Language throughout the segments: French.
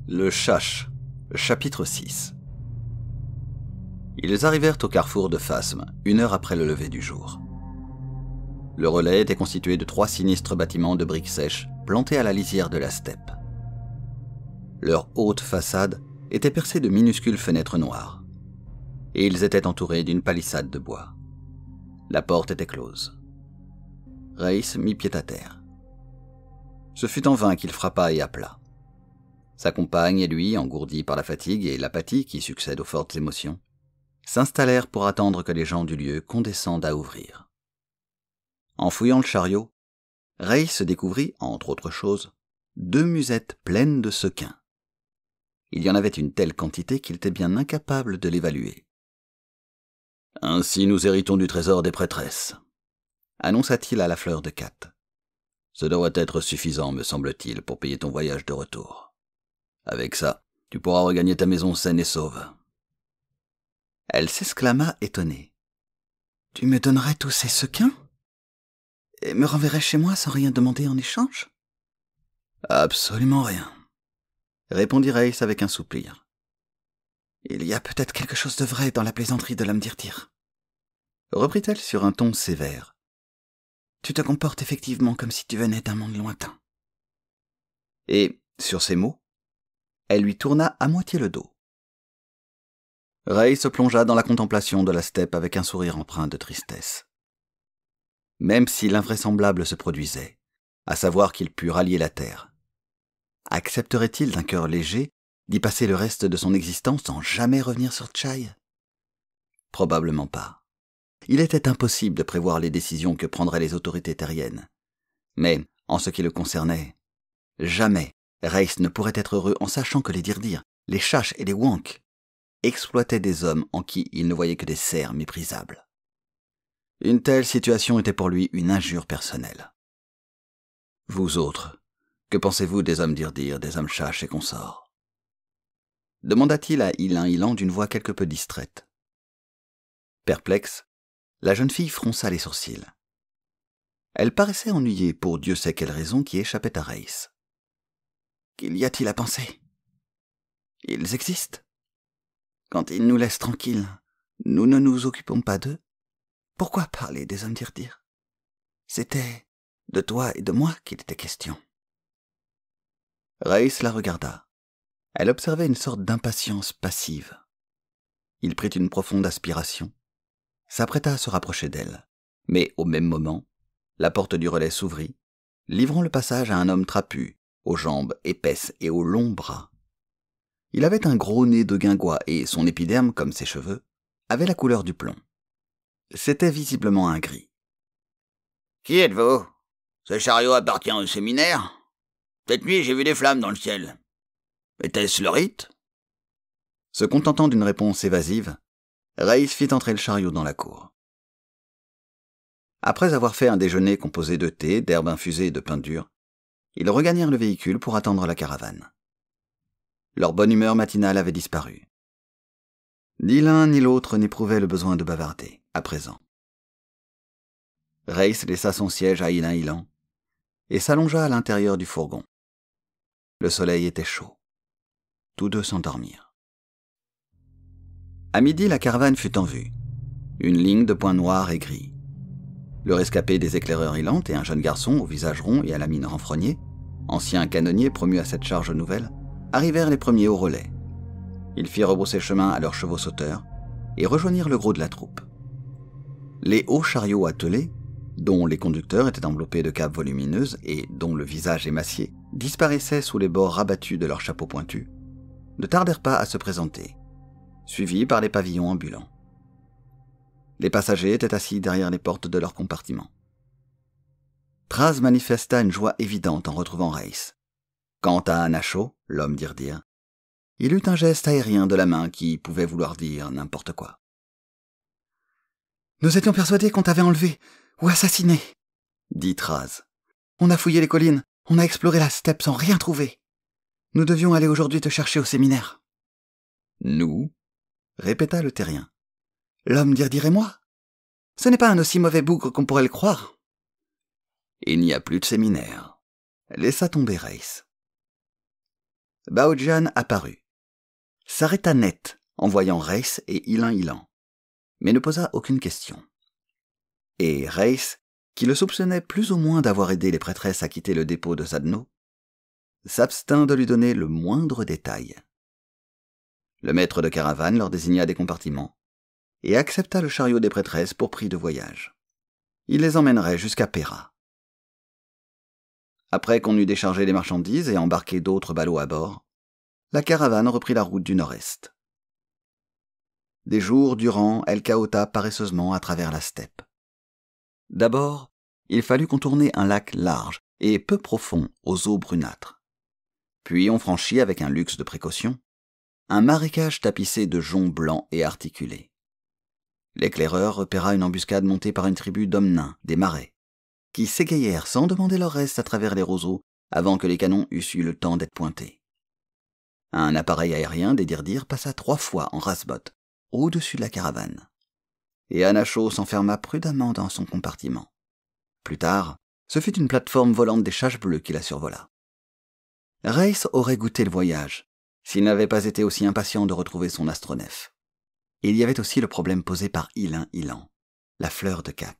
Le Chasch, chapitre 6. Ils arrivèrent au carrefour de Phasme, 1 heure après le lever du jour. Le relais était constitué de 3 sinistres bâtiments de briques sèches plantés à la lisière de la steppe. Leur haute façade était percée de minuscules fenêtres noires, et ils étaient entourés d'une palissade de bois. La porte était close. Reiss mit pied à terre. Ce fut en vain qu'il frappa et appela. Sa compagne et lui, engourdis par la fatigue et l'apathie qui succèdent aux fortes émotions, s'installèrent pour attendre que les gens du lieu condescendent à ouvrir. En fouillant le chariot, Reiss découvrit, entre autres choses, 2 musettes pleines de sequins. Il y en avait une telle quantité qu'il était bien incapable de l'évaluer. « Ainsi nous héritons du trésor des prêtresses », annonça-t-il à la fleur de Cat. « Ce doit être suffisant, me semble-t-il, pour payer ton voyage de retour. Avec ça, tu pourras regagner ta maison saine et sauve. » Elle s'exclama étonnée. « Tu me donnerais tous ces sequins ? Et me renverrais chez moi sans rien demander en échange ? » ?»« Absolument rien, » répondit Reiss avec un soupir. « Il y a peut-être quelque chose de vrai dans la plaisanterie de l'Amdirtir, » reprit-elle sur un ton sévère. « Tu te comportes effectivement comme si tu venais d'un monde lointain. » Et, sur ces mots, elle lui tourna à moitié le dos. Reiss se plongea dans la contemplation de la steppe avec un sourire empreint de tristesse. Même si l'invraisemblable se produisait, à savoir qu'il pût rallier la terre, accepterait-il d'un cœur léger d'y passer le reste de son existence sans jamais revenir sur Tchaï ? Probablement pas. Il était impossible de prévoir les décisions que prendraient les autorités terriennes. Mais, en ce qui le concernait, jamais Reiss ne pourrait être heureux en sachant que les Dirdirs, les Chasch et les Wank exploitaient des hommes en qui il ne voyait que des serfs méprisables. Une telle situation était pour lui une injure personnelle. « Vous autres, que pensez-vous des hommes Dirdirs, des hommes Chasch et consorts ?» demanda-t-il à Ilan d'une voix quelque peu distraite. Perplexe, la jeune fille fronça les sourcils. Elle paraissait ennuyée pour Dieu sait quelle raison qui échappait à Reiss. Qu'y a-t-il à penser ? Ils existent. Quand ils nous laissent tranquilles, nous ne nous occupons pas d'eux. Pourquoi parler des hommes Dirdirs ? C'était de toi et de moi qu'il était question. Reiss la regarda. Elle observait une sorte d'impatience passive. Il prit une profonde aspiration, s'apprêta à se rapprocher d'elle. Mais au même moment, la porte du relais s'ouvrit, livrant le passage à un homme trapu, aux jambes épaisses et aux longs bras. Il avait un gros nez de guingois et son épiderme, comme ses cheveux, avait la couleur du plomb. C'était visiblement un gris. « Qui êtes-vous ? Ce chariot appartient au séminaire ? Cette nuit, j'ai vu des flammes dans le ciel. Était-ce le rite ?» Se contentant d'une réponse évasive, Reiss fit entrer le chariot dans la cour. Après avoir fait un déjeuner composé de thé, d'herbes infusées et de pain dur, ils regagnèrent le véhicule pour attendre la caravane. Leur bonne humeur matinale avait disparu. Ni l'un ni l'autre n'éprouvait le besoin de bavarder, à présent. Reiss laissa son siège à Ilan et s'allongea à l'intérieur du fourgon. Le soleil était chaud. Tous deux s'endormirent. À midi, la caravane fut en vue. Une ligne de points noirs et gris. Le rescapé des éclaireurs Ilantes et un jeune garçon au visage rond et à la mine renfrognée, ancien canonnier promu à cette charge nouvelle, arrivèrent les premiers au relais. Ils firent rebrousser chemin à leurs chevaux sauteurs et rejoignirent le gros de la troupe. Les hauts chariots attelés, dont les conducteurs étaient enveloppés de capes volumineuses et dont le visage émacié disparaissait sous les bords rabattus de leurs chapeaux pointus, ne tardèrent pas à se présenter, suivis par les pavillons ambulants. Les passagers étaient assis derrière les portes de leur compartiment. Traz manifesta une joie évidente en retrouvant Reiss. Quant à Anacho, l'homme Dirdir, il eut un geste aérien de la main qui pouvait vouloir dire n'importe quoi. « Nous étions persuadés qu'on t'avait enlevé ou assassiné, » dit Traz. « On a fouillé les collines, on a exploré la steppe sans rien trouver. Nous devions aller aujourd'hui te chercher au séminaire. »« Nous ?» répéta le terrien. « L'homme Dirdir et moi ? Ce n'est pas un aussi mauvais bougre qu'on pourrait le croire. » « Il n'y a plus de séminaire, » laissa tomber Reiss. Baojian apparut, s'arrêta net en voyant Reiss et Ilan, mais ne posa aucune question. Et Reiss, qui le soupçonnait plus ou moins d'avoir aidé les prêtresses à quitter le dépôt de Zadno, s'abstint de lui donner le moindre détail. Le maître de caravane leur désigna des compartiments et accepta le chariot des prêtresses pour prix de voyage. Il les emmènerait jusqu'à Pera. Après qu'on eut déchargé les marchandises et embarqué d'autres ballots à bord, la caravane reprit la route du nord-est. Des jours durant, elle cahota paresseusement à travers la steppe. D'abord, il fallut contourner un lac large et peu profond aux eaux brunâtres. Puis on franchit avec un luxe de précaution un marécage tapissé de joncs blancs et articulés. L'éclaireur repéra une embuscade montée par une tribu d'hommes nains, des marais, qui s'égayèrent sans demander leur reste à travers les roseaux avant que les canons eussent eu le temps d'être pointés. Un appareil aérien des Dirdirs passa 3 fois en ras-botte, au-dessus de la caravane, et Anacho s'enferma prudemment dans son compartiment. Plus tard, ce fut une plateforme volante des Chaches bleues qui la survola. Reiss aurait goûté le voyage, s'il n'avait pas été aussi impatient de retrouver son astronef. Il y avait aussi le problème posé par Ilan, la fleur de Kat.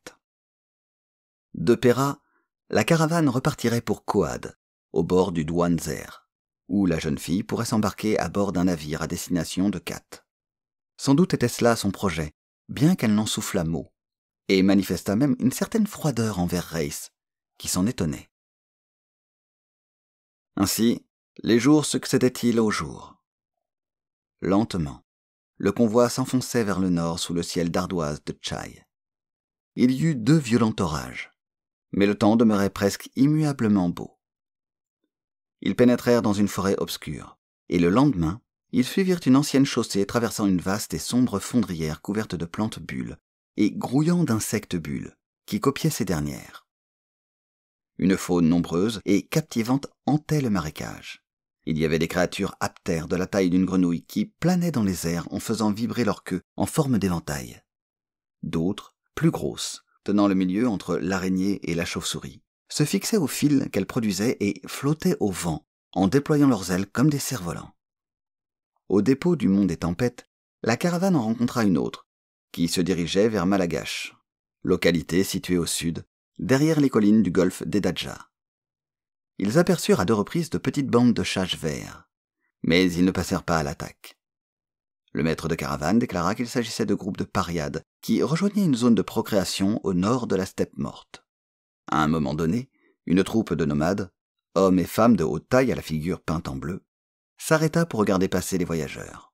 De Pera, la caravane repartirait pour Koad, au bord du Douanzer, où la jeune fille pourrait s'embarquer à bord d'un navire à destination de Kat. Sans doute était cela son projet, bien qu'elle n'en soufflât mot, et manifesta même une certaine froideur envers Reiss, qui s'en étonnait. Ainsi, les jours succédaient-ils aux jours. Lentement, le convoi s'enfonçait vers le nord sous le ciel d'ardoise de Tchaï. Il y eut 2 violents orages, mais le temps demeurait presque immuablement beau. Ils pénétrèrent dans une forêt obscure, et le lendemain, ils suivirent une ancienne chaussée traversant une vaste et sombre fondrière couverte de plantes bulles et grouillant d'insectes bulles, qui copiaient ces dernières. Une faune nombreuse et captivante hantait le marécage. Il y avait des créatures aptères de la taille d'une grenouille qui planaient dans les airs en faisant vibrer leur queue en forme d'éventail. D'autres, plus grosses, tenant le milieu entre l'araignée et la chauve-souris, se fixaient au fil qu'elles produisaient et flottaient au vent en déployant leurs ailes comme des cerfs-volants. Au dépôt du Mont des Tempêtes, la caravane en rencontra une autre, qui se dirigeait vers Malagash, localité située au sud, derrière les collines du golfe d'Edadja. Ils aperçurent à 2 reprises de petites bandes de chaches verts, mais ils ne passèrent pas à l'attaque. Le maître de caravane déclara qu'il s'agissait de groupes de pariades qui rejoignaient une zone de procréation au nord de la steppe morte. À un moment donné, une troupe de nomades, hommes et femmes de haute taille à la figure peinte en bleu, s'arrêta pour regarder passer les voyageurs.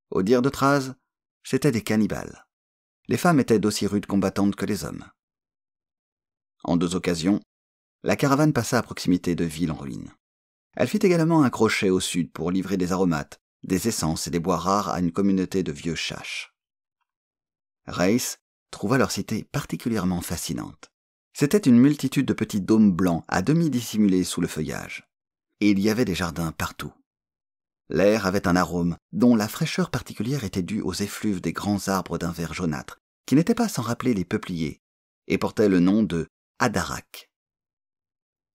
Au dire de Traz, c'étaient des cannibales. Les femmes étaient d'aussi rudes combattantes que les hommes. En 2 occasions, la caravane passa à proximité de villes en ruine. Elle fit également un crochet au sud pour livrer des aromates, des essences et des bois rares à une communauté de vieux chaches. Reiss trouva leur cité particulièrement fascinante. C'était une multitude de petits dômes blancs à demi dissimulés sous le feuillage. Et il y avait des jardins partout. L'air avait un arôme dont la fraîcheur particulière était due aux effluves des grands arbres d'un vert jaunâtre, qui n'étaient pas sans rappeler les peupliers, et portaient le nom de Adarak.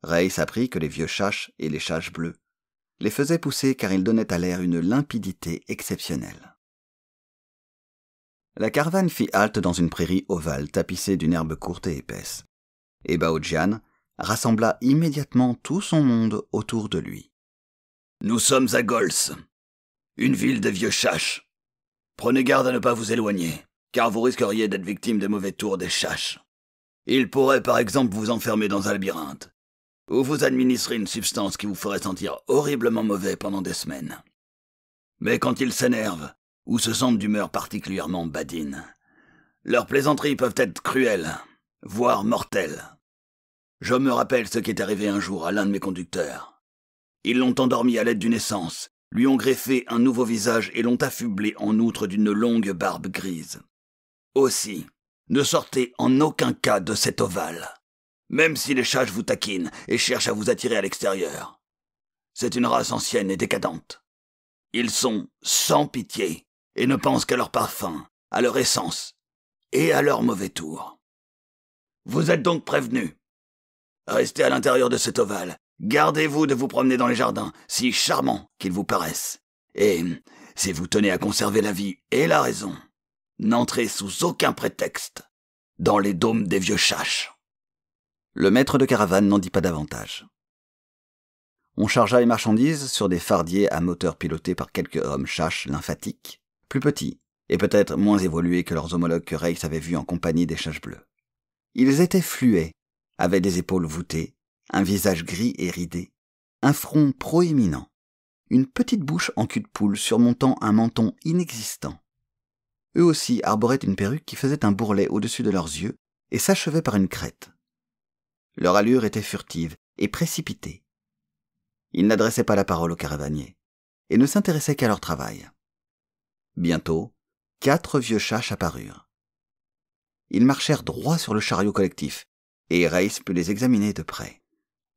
Reiss apprit que les vieux chaches et les chaches bleues les faisaient pousser car ils donnaient à l'air une limpidité exceptionnelle. La caravane fit halte dans une prairie ovale tapissée d'une herbe courte et épaisse, et Baojian rassembla immédiatement tout son monde autour de lui. « Nous sommes à Gols, une ville de vieux chaches. Prenez garde à ne pas vous éloigner, car vous risqueriez d'être victime des mauvais tours des chaches. Ils pourraient par exemple vous enfermer dans un labyrinthe, ou vous administrer une substance qui vous ferait sentir horriblement mauvais pendant des semaines. Mais quand ils s'énervent, ou se sentent d'humeur particulièrement badine, leurs plaisanteries peuvent être cruelles, voire mortelles. Je me rappelle ce qui est arrivé un jour à l'un de mes conducteurs. Ils l'ont endormi à l'aide d'une essence, lui ont greffé un nouveau visage et l'ont affublé en outre d'une longue barbe grise. Aussi, ne sortez en aucun cas de cet ovale, même si les chaches vous taquinent et cherchent à vous attirer à l'extérieur. C'est une race ancienne et décadente. Ils sont sans pitié et ne pensent qu'à leur parfum, à leur essence et à leur mauvais tour. Vous êtes donc prévenus. Restez à l'intérieur de cet ovale Gardez-vous de vous promener dans les jardins, si charmants qu'ils vous paraissent. Et si vous tenez à conserver la vie et la raison, n'entrez sous aucun prétexte dans les dômes des vieux chaches. » Le maître de caravane n'en dit pas davantage. On chargea les marchandises sur des fardiers à moteur pilotés par quelques hommes chaches lymphatiques, plus petits et peut-être moins évolués que leurs homologues que Race avait vus en compagnie des chaches bleues. Ils étaient fluets, avaient des épaules voûtées, un visage gris et ridé, un front proéminent, une petite bouche en cul de poule surmontant un menton inexistant. Eux aussi arboraient une perruque qui faisait un bourrelet au-dessus de leurs yeux et s'achevait par une crête. Leur allure était furtive et précipitée. Ils n'adressaient pas la parole aux caravaniers et ne s'intéressaient qu'à leur travail. Bientôt, 4 vieux chaches apparurent. Ils marchèrent droit sur le chariot collectif et Race put les examiner de près.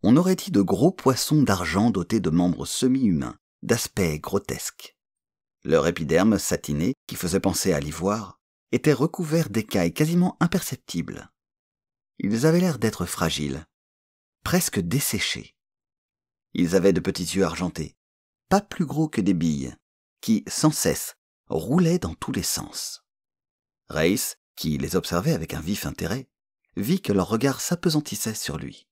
On aurait dit de gros poissons d'argent dotés de membres semi-humains, d'aspect grotesque. Leur épiderme satiné, qui faisait penser à l'ivoire, était recouvert d'écailles quasiment imperceptibles. Ils avaient l'air d'être fragiles, presque desséchés. Ils avaient de petits yeux argentés, pas plus gros que des billes, qui, sans cesse, roulaient dans tous les sens. Race, qui les observait avec un vif intérêt, vit que leur regard s'apesantissait sur lui.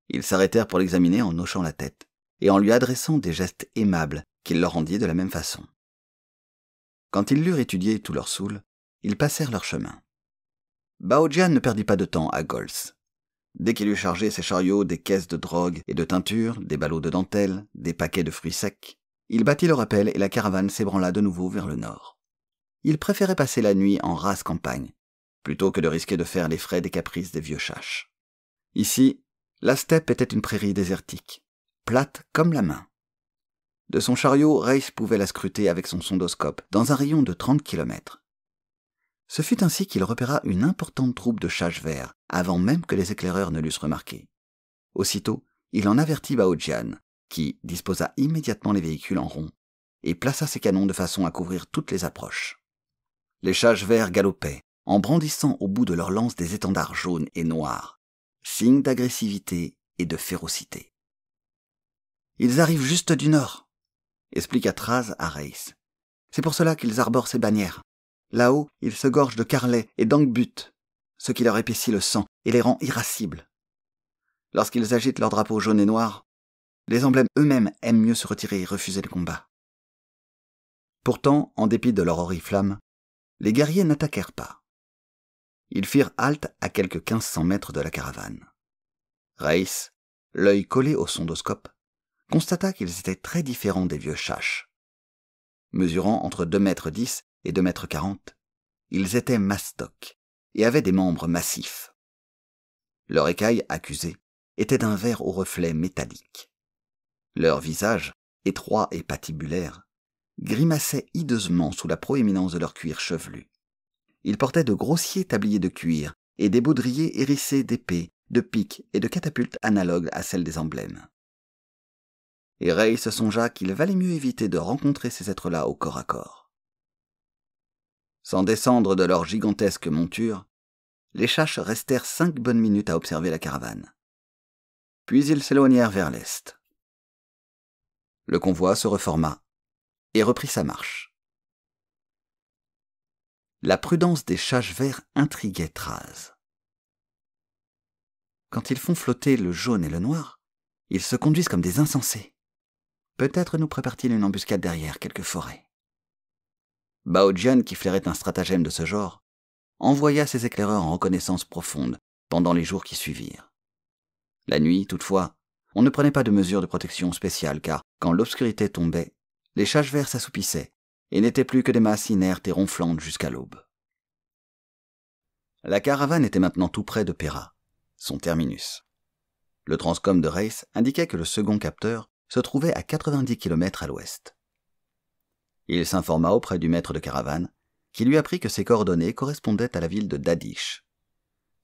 Ils s'arrêtèrent pour l'examiner en hochant la tête et en lui adressant des gestes aimables qu'il leur rendit de la même façon. Quand ils l'eurent étudié tout leur soûl, ils passèrent leur chemin. Baojian ne perdit pas de temps à Gols. Dès qu'il eut chargé ses chariots des caisses de drogue et de teinture, des ballots de dentelle, des paquets de fruits secs, il battit le rappel et la caravane s'ébranla de nouveau vers le nord. Il préférait passer la nuit en rase campagne, plutôt que de risquer de faire les frais des caprices des vieux chaches. Ici, la steppe était une prairie désertique, plate comme la main. De son chariot, Race pouvait la scruter avec son sondoscope dans un rayon de 30 kilomètres. Ce fut ainsi qu'il repéra une importante troupe de chaches verts, avant même que les éclaireurs ne l'eussent remarqué. Aussitôt, il en avertit Baojian, qui disposa immédiatement les véhicules en rond, et plaça ses canons de façon à couvrir toutes les approches. Les chaches verts galopaient, en brandissant au bout de leurs lances des étendards jaunes et noirs, signe d'agressivité et de férocité. « Ils arrivent juste du nord », expliqua Traz à Race. « C'est pour cela qu'ils arborent ces bannières. Là-haut, ils se gorgent de carlets et d'angbut, ce qui leur épaissit le sang et les rend irascibles. Lorsqu'ils agitent leurs drapeaux jaunes et noirs, les emblèmes eux-mêmes aiment mieux se retirer et refuser le combat. » Pourtant, en dépit de leur oriflamme, les guerriers n'attaquèrent pas. Ils firent halte à quelques 1500 mètres de la caravane. Race, l'œil collé au sondoscope, constata qu'ils étaient très différents des vieux chaches. Mesurant entre 2,10 m et 2,40 m, ils étaient mastocs et avaient des membres massifs. Leur écaille accusée était d'un vert au reflet métallique. Leur visage, étroit et patibulaire, grimaçait hideusement sous la proéminence de leur cuir chevelu. Ils portaient de grossiers tabliers de cuir et des baudriers hérissés d'épées, de piques et de catapultes analogues à celles des emblèmes. Et Ray se songea qu'il valait mieux éviter de rencontrer ces êtres-là au corps à corps. Sans descendre de leur gigantesque monture, les chaches restèrent 5 bonnes minutes à observer la caravane. Puis ils s'éloignèrent vers l'est. Le convoi se reforma et reprit sa marche. La prudence des chaches verts intriguait Traz. Quand ils font flotter le jaune et le noir, ils se conduisent comme des insensés. Peut-être nous prépare-t-il une embuscade derrière quelque forêt. Baojian, qui flairait un stratagème de ce genre, envoya ses éclaireurs en reconnaissance profonde pendant les jours qui suivirent. La nuit, toutefois, on ne prenait pas de mesures de protection spéciales car, quand l'obscurité tombait, les chaches verts s'assoupissaient et n'étaient plus que des masses inertes et ronflantes jusqu'à l'aube. La caravane était maintenant tout près de Pera, son terminus. Le transcom de Race indiquait que le second capteur se trouvait à 90 km à l'ouest. Il s'informa auprès du maître de caravane, qui lui apprit que ses coordonnées correspondaient à la ville de Dadish.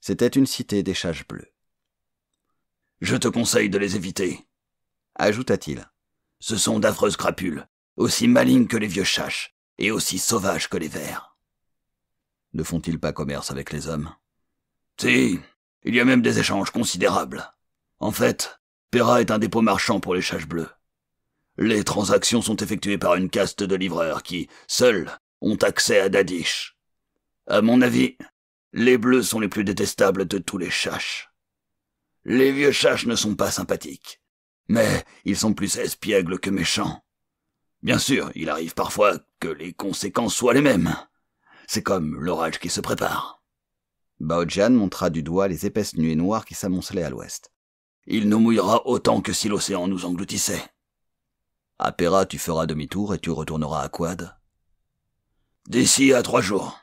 C'était une cité des chaches bleues. « Je te conseille de les éviter, » ajouta-t-il. « Ce sont d'affreuses crapules, aussi malignes que les vieux chaches, et aussi sauvages que les vers. » « Ne font-ils pas commerce avec les hommes ?»« Si, il y a même des échanges considérables. En fait, Pera est un dépôt marchand pour les Chages Bleues. Les transactions sont effectuées par une caste de livreurs qui, seuls, ont accès à Dadish. À mon avis, les Bleus sont les plus détestables de tous les Chaches. Les vieux Chaches ne sont pas sympathiques, mais ils sont plus espiègles que méchants. Bien sûr, il arrive parfois que les conséquences soient les mêmes. C'est comme l'orage qui se prépare. Bao Jian montra du doigt les épaisses nuées noires qui s'amoncelaient à l'ouest. Il nous mouillera autant que si l'océan nous engloutissait. À Pera, tu feras demi-tour et tu retourneras à Quad. D'ici à 3 jours.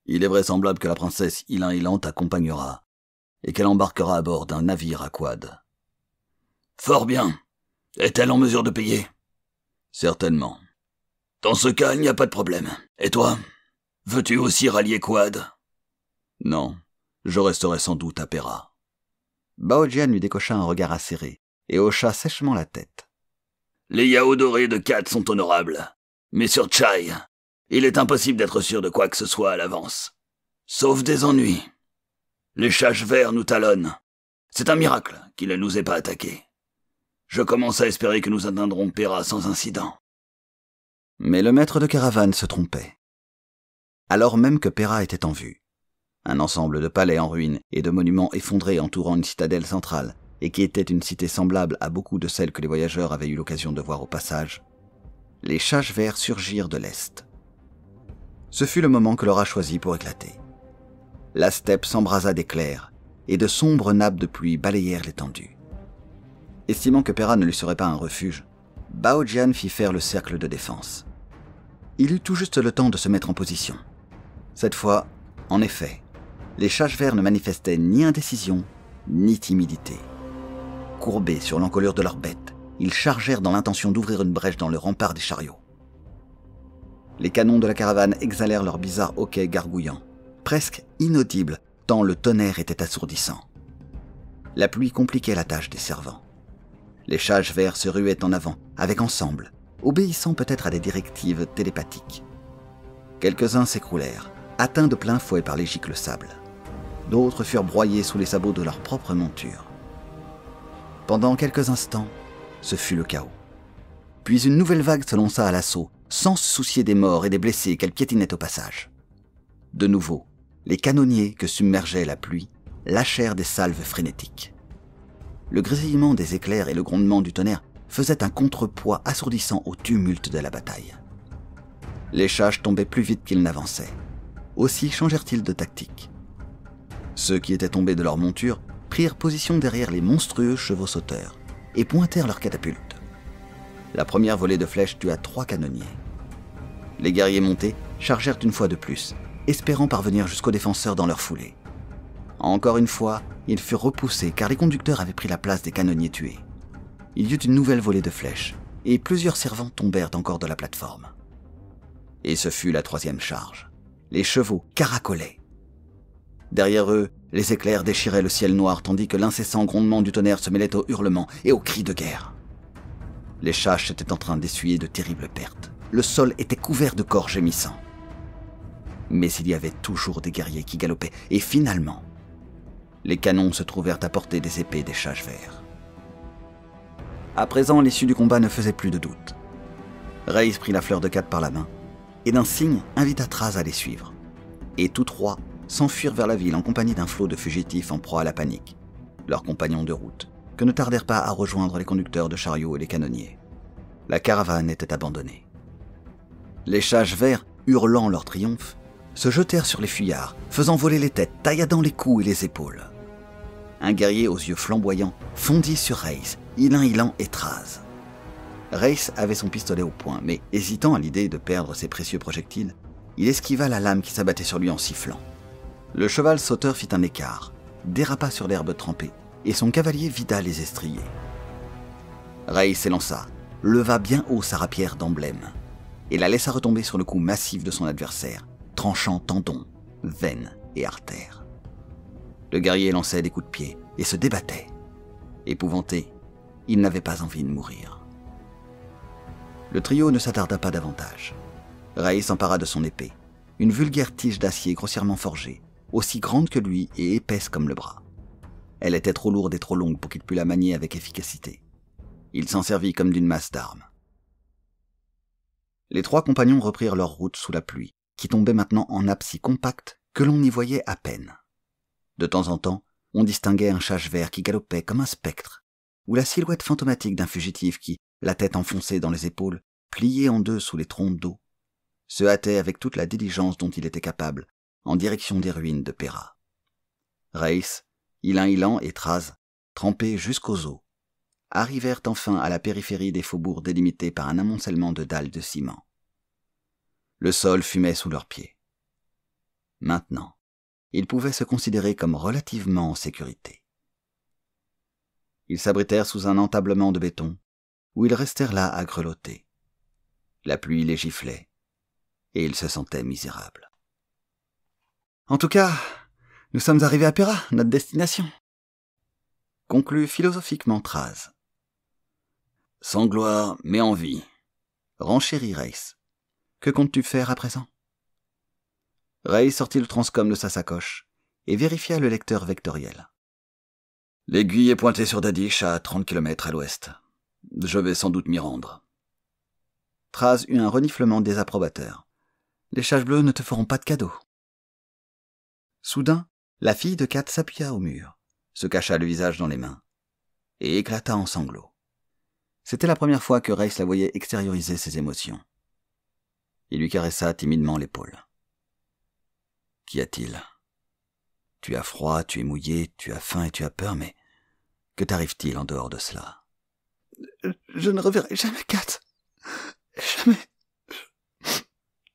Il est vraisemblable que la princesse Ilan Ilan t'accompagnera et qu'elle embarquera à bord d'un navire à Quad. Fort bien. Est-elle en mesure de payer? Certainement. Dans ce cas, il n'y a pas de problème. Et toi? Veux-tu aussi rallier Quad? Non, je resterai sans doute à Pera. Bao Jian lui décocha un regard acéré et hocha sèchement la tête. Les Yao dorés de Kat sont honorables. Mais sur Chai, il est impossible d'être sûr de quoi que ce soit à l'avance. Sauf des ennuis. Les Chages verts nous talonnent. C'est un miracle qu'ils ne nous aient pas attaqués. Je commence à espérer que nous atteindrons Pera sans incident. Mais le maître de caravane se trompait. Alors même que Pera était en vue, un ensemble de palais en ruine et de monuments effondrés entourant une citadelle centrale, et qui était une cité semblable à beaucoup de celles que les voyageurs avaient eu l'occasion de voir au passage, les Chages verts surgirent de l'est. Ce fut le moment que Laura choisit pour éclater. La steppe s'embrasa d'éclairs, et de sombres nappes de pluie balayèrent l'étendue. Estimant que Pera ne lui serait pas un refuge, Bao Jian fit faire le cercle de défense. Il eut tout juste le temps de se mettre en position. Cette fois, en effet, les Chages verts ne manifestaient ni indécision, ni timidité. Courbés sur l'encolure de leurs bêtes, ils chargèrent dans l'intention d'ouvrir une brèche dans le rempart des chariots. Les canons de la caravane exhalèrent leur bizarre hoquet gargouillant, presque inaudible tant le tonnerre était assourdissant. La pluie compliquait la tâche des servants. Les Chages verts se ruaient en avant, avec ensemble, obéissant peut-être à des directives télépathiques. Quelques-uns s'écroulèrent, atteints de plein fouet par les gicles sable. D'autres furent broyés sous les sabots de leur propre monture. Pendant quelques instants, ce fut le chaos. Puis une nouvelle vague se lança à l'assaut, sans se soucier des morts et des blessés qu'elle piétinait au passage. De nouveau, les canonniers que submergeait la pluie lâchèrent des salves frénétiques. Le grésillement des éclairs et le grondement du tonnerre faisaient un contrepoids assourdissant au tumulte de la bataille. Les Chages tombaient plus vite qu'ils n'avançaient. Aussi changèrent-ils de tactique. Ceux qui étaient tombés de leur monture prirent position derrière les monstrueux chevaux sauteurs et pointèrent leurs catapultes. La première volée de flèches tua 3 canonniers. Les guerriers montés chargèrent une fois de plus, espérant parvenir jusqu'aux défenseurs dans leur foulée. Encore une fois, ils furent repoussés car les conducteurs avaient pris la place des canonniers tués. Il y eut une nouvelle volée de flèches et plusieurs servants tombèrent encore de la plateforme. Et ce fut la 3e charge. Les chevaux caracolaient. Derrière eux, les éclairs déchiraient le ciel noir tandis que l'incessant grondement du tonnerre se mêlait aux hurlements et aux cris de guerre. Les Chages étaient en train d'essuyer de terribles pertes. Le sol était couvert de corps gémissants. Mais il y avait toujours des guerriers qui galopaient et finalement, les canons se trouvèrent à portée des épées des Chages verts. À présent, l'issue du combat ne faisait plus de doute. Reis prit la fleur de Kat par la main et d'un signe invita Traz à les suivre. Et tous 3 s'enfuirent vers la ville en compagnie d'un flot de fugitifs en proie à la panique, leurs compagnons de route, que ne tardèrent pas à rejoindre les conducteurs de chariots et les canonniers. La caravane était abandonnée. Les Chages verts, hurlant leur triomphe, se jetèrent sur les fuyards, faisant voler les têtes, tailladant les coups et les épaules. Un guerrier aux yeux flamboyants fondit sur Reis, Ilan Ilan et Traz. Reis avait son pistolet au poing, mais hésitant à l'idée de perdre ses précieux projectiles, il esquiva la lame qui s'abattait sur lui en sifflant. Le cheval sauteur fit un écart, dérapa sur l'herbe trempée, et son cavalier vida les estriers. Reis s'élança, leva bien haut sa rapière d'emblème, et la laissa retomber sur le cou massif de son adversaire, tranchant tendons, veines et artères. Le guerrier lançait des coups de pied et se débattait. Épouvanté, il n'avait pas envie de mourir. Le trio ne s'attarda pas davantage. Reis s'empara de son épée, une vulgaire tige d'acier grossièrement forgée, aussi grande que lui et épaisse comme le bras. elle était trop lourde et trop longue pour qu'il pût la manier avec efficacité. Il s'en servit comme d'une masse d'armes. Les 3 compagnons reprirent leur route sous la pluie, qui tombait maintenant en nappes si compactes que l'on y voyait à peine. De temps en temps, on distinguait un chasse vert qui galopait comme un spectre, ou la silhouette fantomatique d'un fugitif qui, la tête enfoncée dans les épaules, plié en 2 sous les trompes d'eau, se hâtait avec toute la diligence dont il était capable, en direction des ruines de Pera. Reiss, Ilan et Traz, trempés jusqu'aux os, arrivèrent enfin à la périphérie des faubourgs délimités par un amoncellement de dalles de ciment. Le sol fumait sous leurs pieds. Maintenant, ils pouvaient se considérer comme relativement en sécurité. Ils s'abritèrent sous un entablement de béton, où ils restèrent là à grelotter. La pluie les giflait, et ils se sentaient misérables. « En tout cas, nous sommes arrivés à Pera, notre destination. » conclut philosophiquement Traz. « Sans gloire, mais en vie. » renchérit Reiss. « Que comptes-tu faire à présent ?» Reiss sortit le transcom de sa sacoche et vérifia le lecteur vectoriel. « L'aiguille est pointée sur Dadish à 30 km à l'ouest. Je vais sans doute m'y rendre. » Traz eut un reniflement désapprobateur. « Les chasse bleus ne te feront pas de cadeau. » Soudain, la fille de Kat s'appuya au mur, se cacha le visage dans les mains, et éclata en sanglots. C'était la première fois que Reiss la voyait extérioriser ses émotions. Il lui caressa timidement l'épaule. « Qu'y a-t-il ? Tu as froid, tu es mouillé, tu as faim et tu as peur, mais que t'arrive-t-il en dehors de cela ?»« Je ne reverrai jamais Kat. Jamais.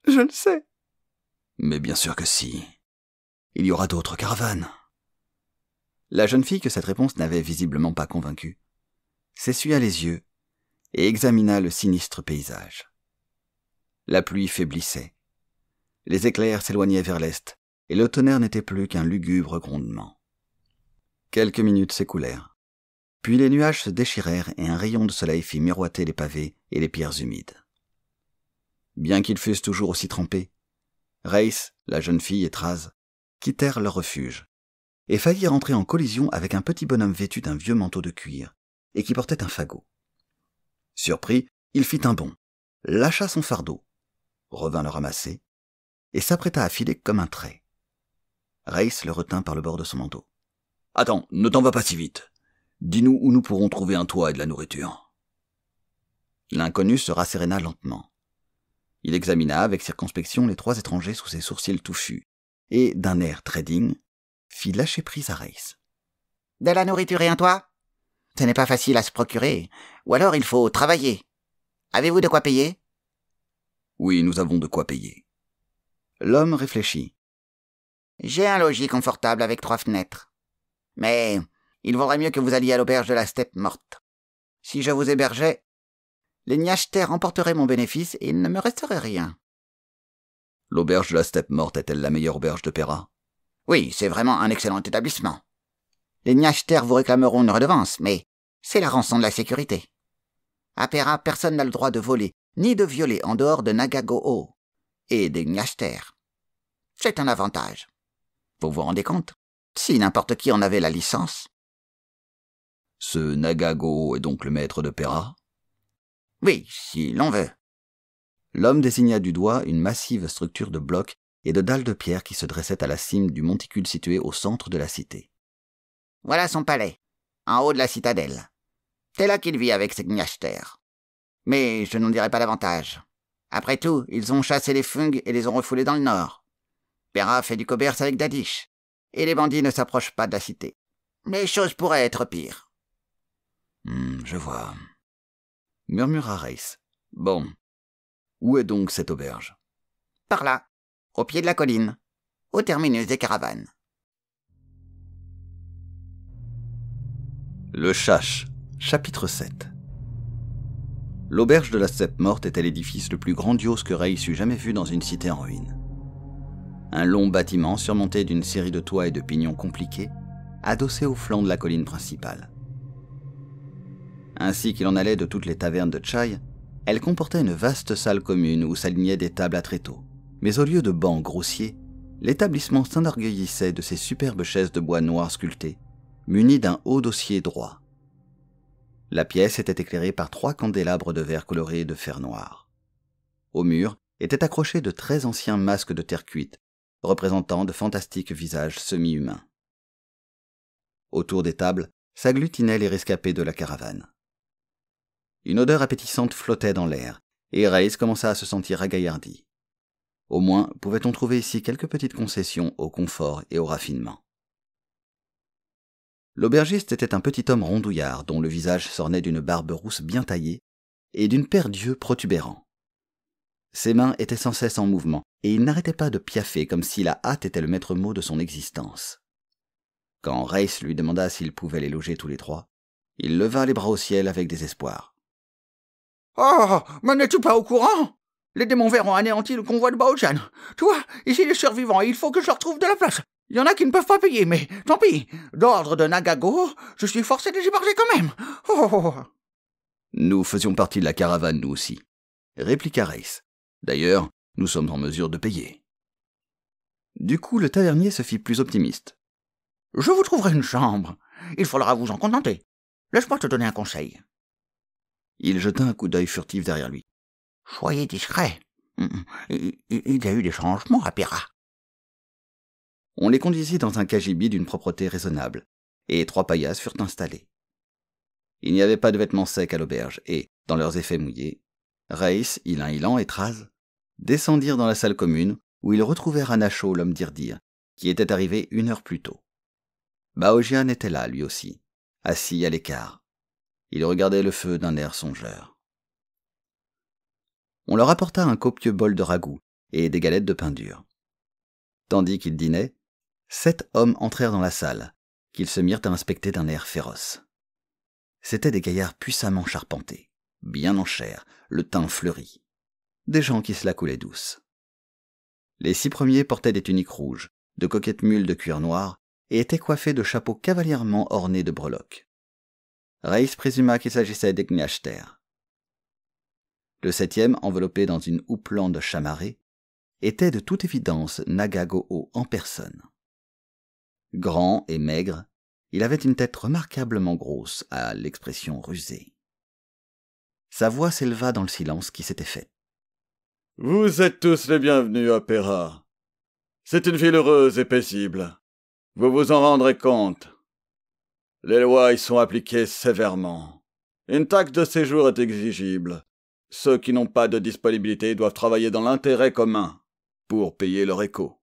Je le sais. » »« Mais bien sûr que si. Il y aura d'autres caravanes. » La jeune fille, que cette réponse n'avait visiblement pas convaincue, s'essuya les yeux et examina le sinistre paysage. La pluie faiblissait. Les éclairs s'éloignaient vers l'est, et le tonnerre n'était plus qu'un lugubre grondement. Quelques minutes s'écoulèrent. Puis les nuages se déchirèrent et un rayon de soleil fit miroiter les pavés et les pierres humides. Bien qu'ils fussent toujours aussi trempés, Reiss, la jeune fille et Traz quittèrent leur refuge et faillirent entrer en collision avec un petit bonhomme vêtu d'un vieux manteau de cuir et qui portait un fagot. Surpris, il fit un bond, lâcha son fardeau, revint le ramasser et s'apprêta à filer comme un trait. Reiss le retint par le bord de son manteau. « Attends, ne t'en va pas si vite. Dis-nous où nous pourrons trouver un toit et de la nourriture. » L'inconnu se rasséréna lentement. Il examina avec circonspection les 3 étrangers sous ses sourcils touffus, et, d'un air très digne, fit lâcher prise à Reiss. « De la nourriture et un toit ? Ce n'est pas facile à se procurer, ou alors il faut travailler. Avez-vous de quoi payer ? » ?»« Oui, nous avons de quoi payer. » L'homme réfléchit. « J'ai un logis confortable avec 3 fenêtres. Mais il vaudrait mieux que vous alliez à l'auberge de la Steppe morte. Si je vous hébergeais, les Nyachter emporteraient mon bénéfice et il ne me resterait rien. » « L'auberge de la Steppe morte est-elle la meilleure auberge de Pera ? » ?»« Oui, c'est vraiment un excellent établissement. Les Nyachter vous réclameront une redevance, mais c'est la rançon de la sécurité. À Pera, personne n'a le droit de voler, ni de violer en dehors de Nagagoho et des Nyachter. C'est un avantage. Vous vous rendez compte ? Si n'importe qui en avait la licence. »« Ce Nagago est donc le maître de Pera ? » ?»« Oui, si l'on veut. » L'homme désigna du doigt une massive structure de blocs et de dalles de pierre qui se dressait à la cime du monticule situé au centre de la cité. « Voilà son palais, en haut de la citadelle. C'est là qu'il vit avec ses Nyachter. Mais je n'en dirai pas davantage. Après tout, ils ont chassé les Fung et les ont refoulés dans le nord. Pera fait du commerce avec Dadish, et les bandits ne s'approchent pas de la cité. Les choses pourraient être pires. »« Je vois. » murmura Reiss. « Bon. Où est donc cette auberge ? » ?»« Par là, au pied de la colline, au terminus des caravanes. » Le Chash, chapitre 7. L'auberge de la Steppe morte était l'édifice le plus grandiose que Reiss eût jamais vu dans une cité en ruine. Un long bâtiment surmonté d'une série de toits et de pignons compliqués, adossé au flanc de la colline principale. Ainsi qu'il en allait de toutes les tavernes de Tchai, elle comportait une vaste salle commune où s'alignaient des tables à tréteaux. Mais au lieu de bancs grossiers, l'établissement s'enorgueillissait de ses superbes chaises de bois noir sculpté, muni d'un haut dossier droit. La pièce était éclairée par 3 candélabres de verre colorés de fer noir. Au mur étaient accrochés de très anciens masques de terre cuite, représentant de fantastiques visages semi-humains. Autour des tables s'agglutinaient les rescapés de la caravane. Une odeur appétissante flottait dans l'air, et Race commença à se sentir agaillardi. Au moins pouvait-on trouver ici quelques petites concessions au confort et au raffinement. L'aubergiste était un petit homme rondouillard dont le visage s'ornait d'une barbe rousse bien taillée et d'une paire d'yeux protubérants. Ses mains étaient sans cesse en mouvement, et il n'arrêtait pas de piaffer comme si la hâte était le maître mot de son existence. Quand Race lui demanda s'il pouvait les loger tous les 3, il leva les bras au ciel avec désespoir. « Oh, mais n'es-tu pas au courant? Les démons verts ont anéanti le convoi de Baojan. Tu vois, ici les survivants, il faut que je leur trouve de la place. Il y en a qui ne peuvent pas payer, mais tant pis. D'ordre de Nagago, je suis forcé de les héberger quand même. Oh. » Nous faisions partie de la caravane, nous aussi, répliqua Race. D'ailleurs, nous sommes en mesure de payer. Du coup, le tavernier se fit plus optimiste. « Je vous trouverai une chambre. Il faudra vous en contenter. Laisse-moi te donner un conseil. » Il jeta un coup d'œil furtif derrière lui. « Soyez discret. Il y a eu des changements à Pera. » On les conduisit dans un cagibi d'une propreté raisonnable, et 3 paillasses furent installées. Il n'y avait pas de vêtements secs à l'auberge, et, dans leurs effets mouillés, Race, Ilan et Traz descendirent dans la salle commune, où ils retrouvèrent Anacho, l'homme d'Irdir, qui était arrivé 1 heure plus tôt. Baojian était là, lui aussi, assis à l'écart. Il regardait le feu d'un air songeur. On leur apporta un copieux bol de ragoût et des galettes de pain dur. Tandis qu'ils dînaient, 7 hommes entrèrent dans la salle, qu'ils se mirent à inspecter d'un air féroce. C'étaient des gaillards puissamment charpentés, bien en chair, le teint fleuri. Des gens qui se la coulaient douce. Les 6 premiers portaient des tuniques rouges, de coquettes mules de cuir noir, et étaient coiffés de chapeaux cavalièrement ornés de breloques. Race présuma qu'il s'agissait des Gnashter. Le 7e, enveloppé dans une houppelande chamarrée, était de toute évidence Nagago en personne. Grand et maigre, il avait une tête remarquablement grosse, à l'expression rusée. Sa voix s'éleva dans le silence qui s'était fait. « Vous êtes tous les bienvenus à Pera. C'est une ville heureuse et paisible. Vous vous en rendrez compte. Les lois y sont appliquées sévèrement. Une taxe de séjour est exigible. Ceux qui n'ont pas de disponibilité doivent travailler dans l'intérêt commun pour payer leur écho.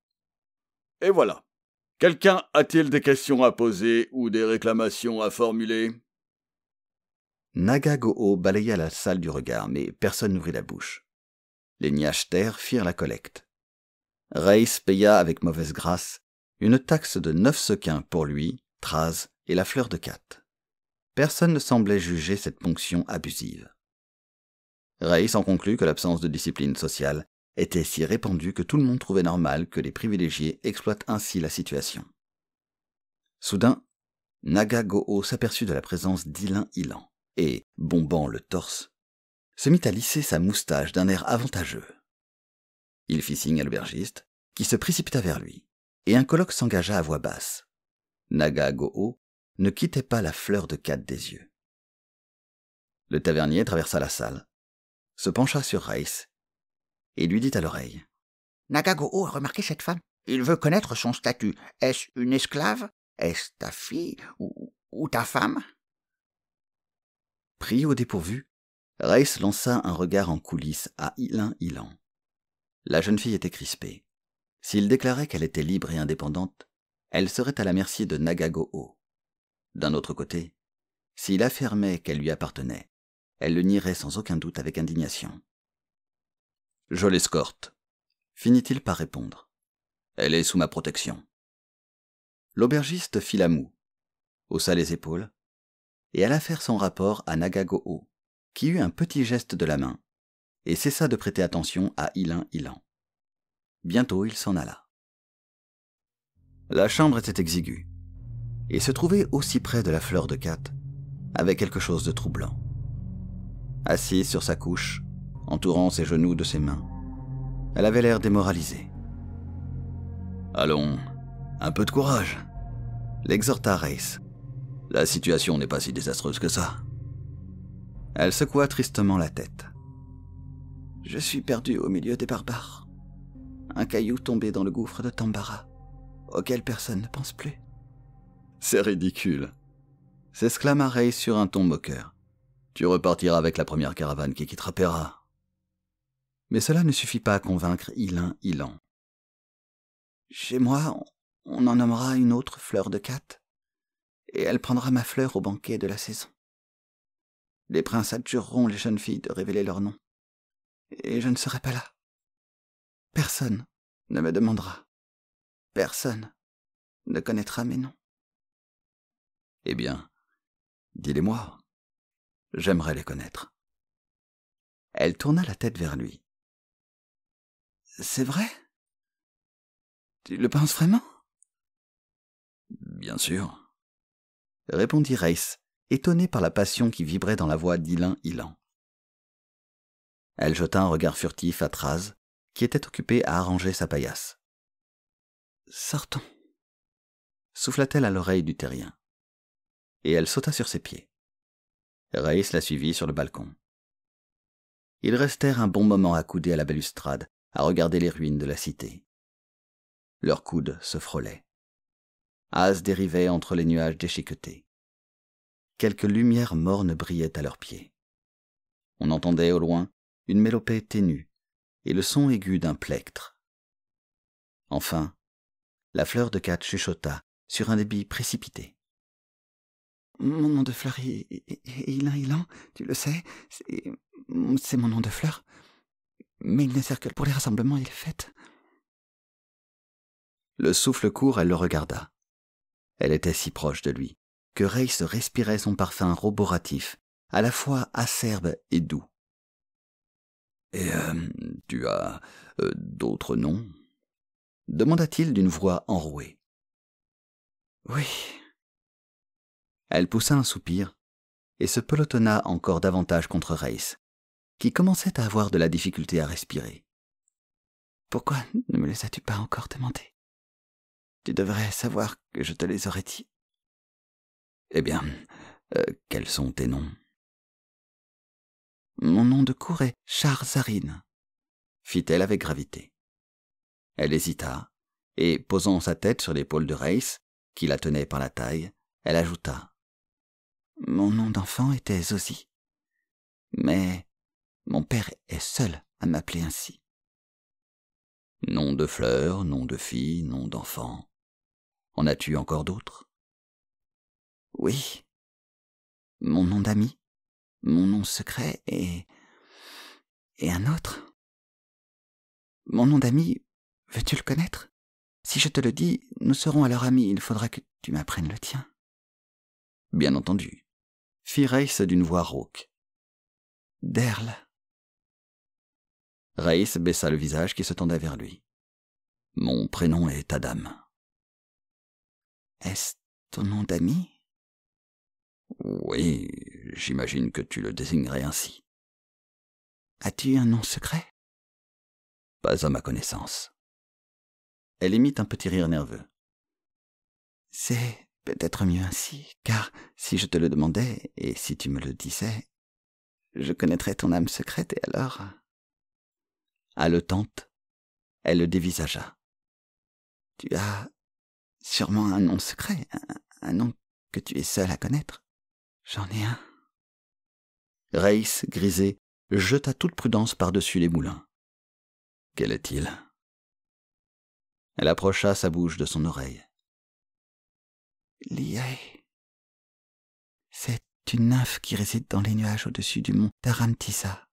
Et voilà. Quelqu'un a-t-il des questions à poser ou des réclamations à formuler ? » Nagago balaya la salle du regard, mais personne n'ouvrit la bouche. Les Gnashter firent la collecte. Race paya avec mauvaise grâce une taxe de 9 sequins pour lui, Traz et la fleur de Cat. Personne ne semblait juger cette ponction abusive. Race en conclut que l'absence de discipline sociale était si répandue que tout le monde trouvait normal que les privilégiés exploitent ainsi la situation. Soudain, Nagago s'aperçut de la présence d'Ilan et, bombant le torse, se mit à lisser sa moustache d'un air avantageux. Il fit signe à l'aubergiste, qui se précipita vers lui, et un colloque s'engagea à voix basse. Nagago ne quittait pas la fleur de Cat des yeux. Le tavernier traversa la salle, se pencha sur Race et lui dit à l'oreille. « Nagago a remarqué cette femme. Il veut connaître son statut. Est-ce une esclave? Est-ce ta fille ou ta femme ?» Pris au dépourvu, Race lança un regard en coulisses à Ilan. La jeune fille était crispée. S'il déclarait qu'elle était libre et indépendante, elle serait à la merci de Nagago. D'un autre côté, s'il affirmait qu'elle lui appartenait, elle le nierait sans aucun doute avec indignation. « Je l'escorte », finit-il par répondre. « Elle est sous ma protection. » L'aubergiste fit la moue, haussa les épaules, et alla faire son rapport à Nagago, qui eut un petit geste de la main, et cessa de prêter attention à Ilan. Bientôt il s'en alla. La chambre était exiguë, et se trouvait aussi près de la fleur de Cat, avec quelque chose de troublant. Assise sur sa couche, entourant ses genoux de ses mains, elle avait l'air démoralisée. « Allons, un peu de courage », l'exhorta Race. La situation n'est pas si désastreuse que ça. Elle secoua tristement la tête. Je suis perdu au milieu des barbares. Un caillou tombé dans le gouffre de Tambara, auquel personne ne pense plus. C'est ridicule, s'exclama Ray sur un ton moqueur. Tu repartiras avec la première caravane qui quittera Pera. Mais cela ne suffit pas à convaincre Ilan. Chez moi, on en nommera une autre fleur de cat, et elle prendra ma fleur au banquet de la saison. Les princes adjureront les jeunes filles de révéler leur nom, et je ne serai pas là. Personne ne me demandera. Personne ne connaîtra mes noms. Eh bien, dis-les-moi. J'aimerais les connaître. Elle tourna la tête vers lui. C'est vrai? Tu le penses vraiment? Bien sûr, répondit Race, étonné par la passion qui vibrait dans la voix d'Ilan. Elle jeta un regard furtif à Traz, qui était occupé à arranger sa paillasse. Sortons, souffla-t-elle à l'oreille du terrien. Et elle sauta sur ses pieds. Race la suivit sur le balcon. Ils restèrent un bon moment accoudés à la balustrade, à regarder les ruines de la cité. Leurs coudes se frôlaient. Az dérivait entre les nuages déchiquetés. Quelques lumières mornes brillaient à leurs pieds. On entendait au loin une mélopée ténue et le son aigu d'un plectre. Enfin, la fleur de cat chuchota sur un débit précipité. Mon nom de fleur est Ilan, tu le sais, c'est mon nom de fleur, mais il ne sert que pour les rassemblements et les fêtes. Le souffle court, elle le regarda. Elle était si proche de lui que Race respirait son parfum roboratif, à la fois acerbe et doux. « Et tu as d'autres noms ?» demanda-t-il d'une voix enrouée. « Oui. » Elle poussa un soupir et se pelotonna encore davantage contre Race, qui commençait à avoir de la difficulté à respirer. « Pourquoi ne me les as-tu pas encore demandés? Tu devrais savoir que je te les aurais dit. » Eh bien, quels sont tes noms? Mon nom de cour est Charzarine, fit-elle avec gravité. Elle hésita, et posant sa tête sur l'épaule de Race, qui la tenait par la taille, elle ajouta. Mon nom d'enfant était Zosie, mais mon père est seul à m'appeler ainsi. Nom de fleur, nom de fille, nom d'enfant. En as-tu encore d'autres? Oui. Mon nom d'ami, mon nom secret et un autre. Mon nom d'ami, veux-tu le connaître? Si je te le dis, nous serons alors amis, il faudra que tu m'apprennes le tien. Bien entendu, fit Race d'une voix rauque. Derle. Race baissa le visage qui se tendait vers lui. Mon prénom est Adam. Est-ce ton nom d'ami? Oui, j'imagine que tu le désignerais ainsi. As-tu un nom secret? Pas à ma connaissance. Elle émit un petit rire nerveux. C'est peut-être mieux ainsi, car si je te le demandais, et si tu me le disais, je connaîtrais ton âme secrète, et alors... Haletante, elle le dévisagea. Tu as sûrement un nom secret, un nom que tu es seul à connaître. J'en ai un. Race, grisé, jeta toute prudence par-dessus les moulins. Quel est-il? Elle approcha sa bouche de son oreille. Liae. C'est une nymphe qui réside dans les nuages au-dessus du mont Tarantissa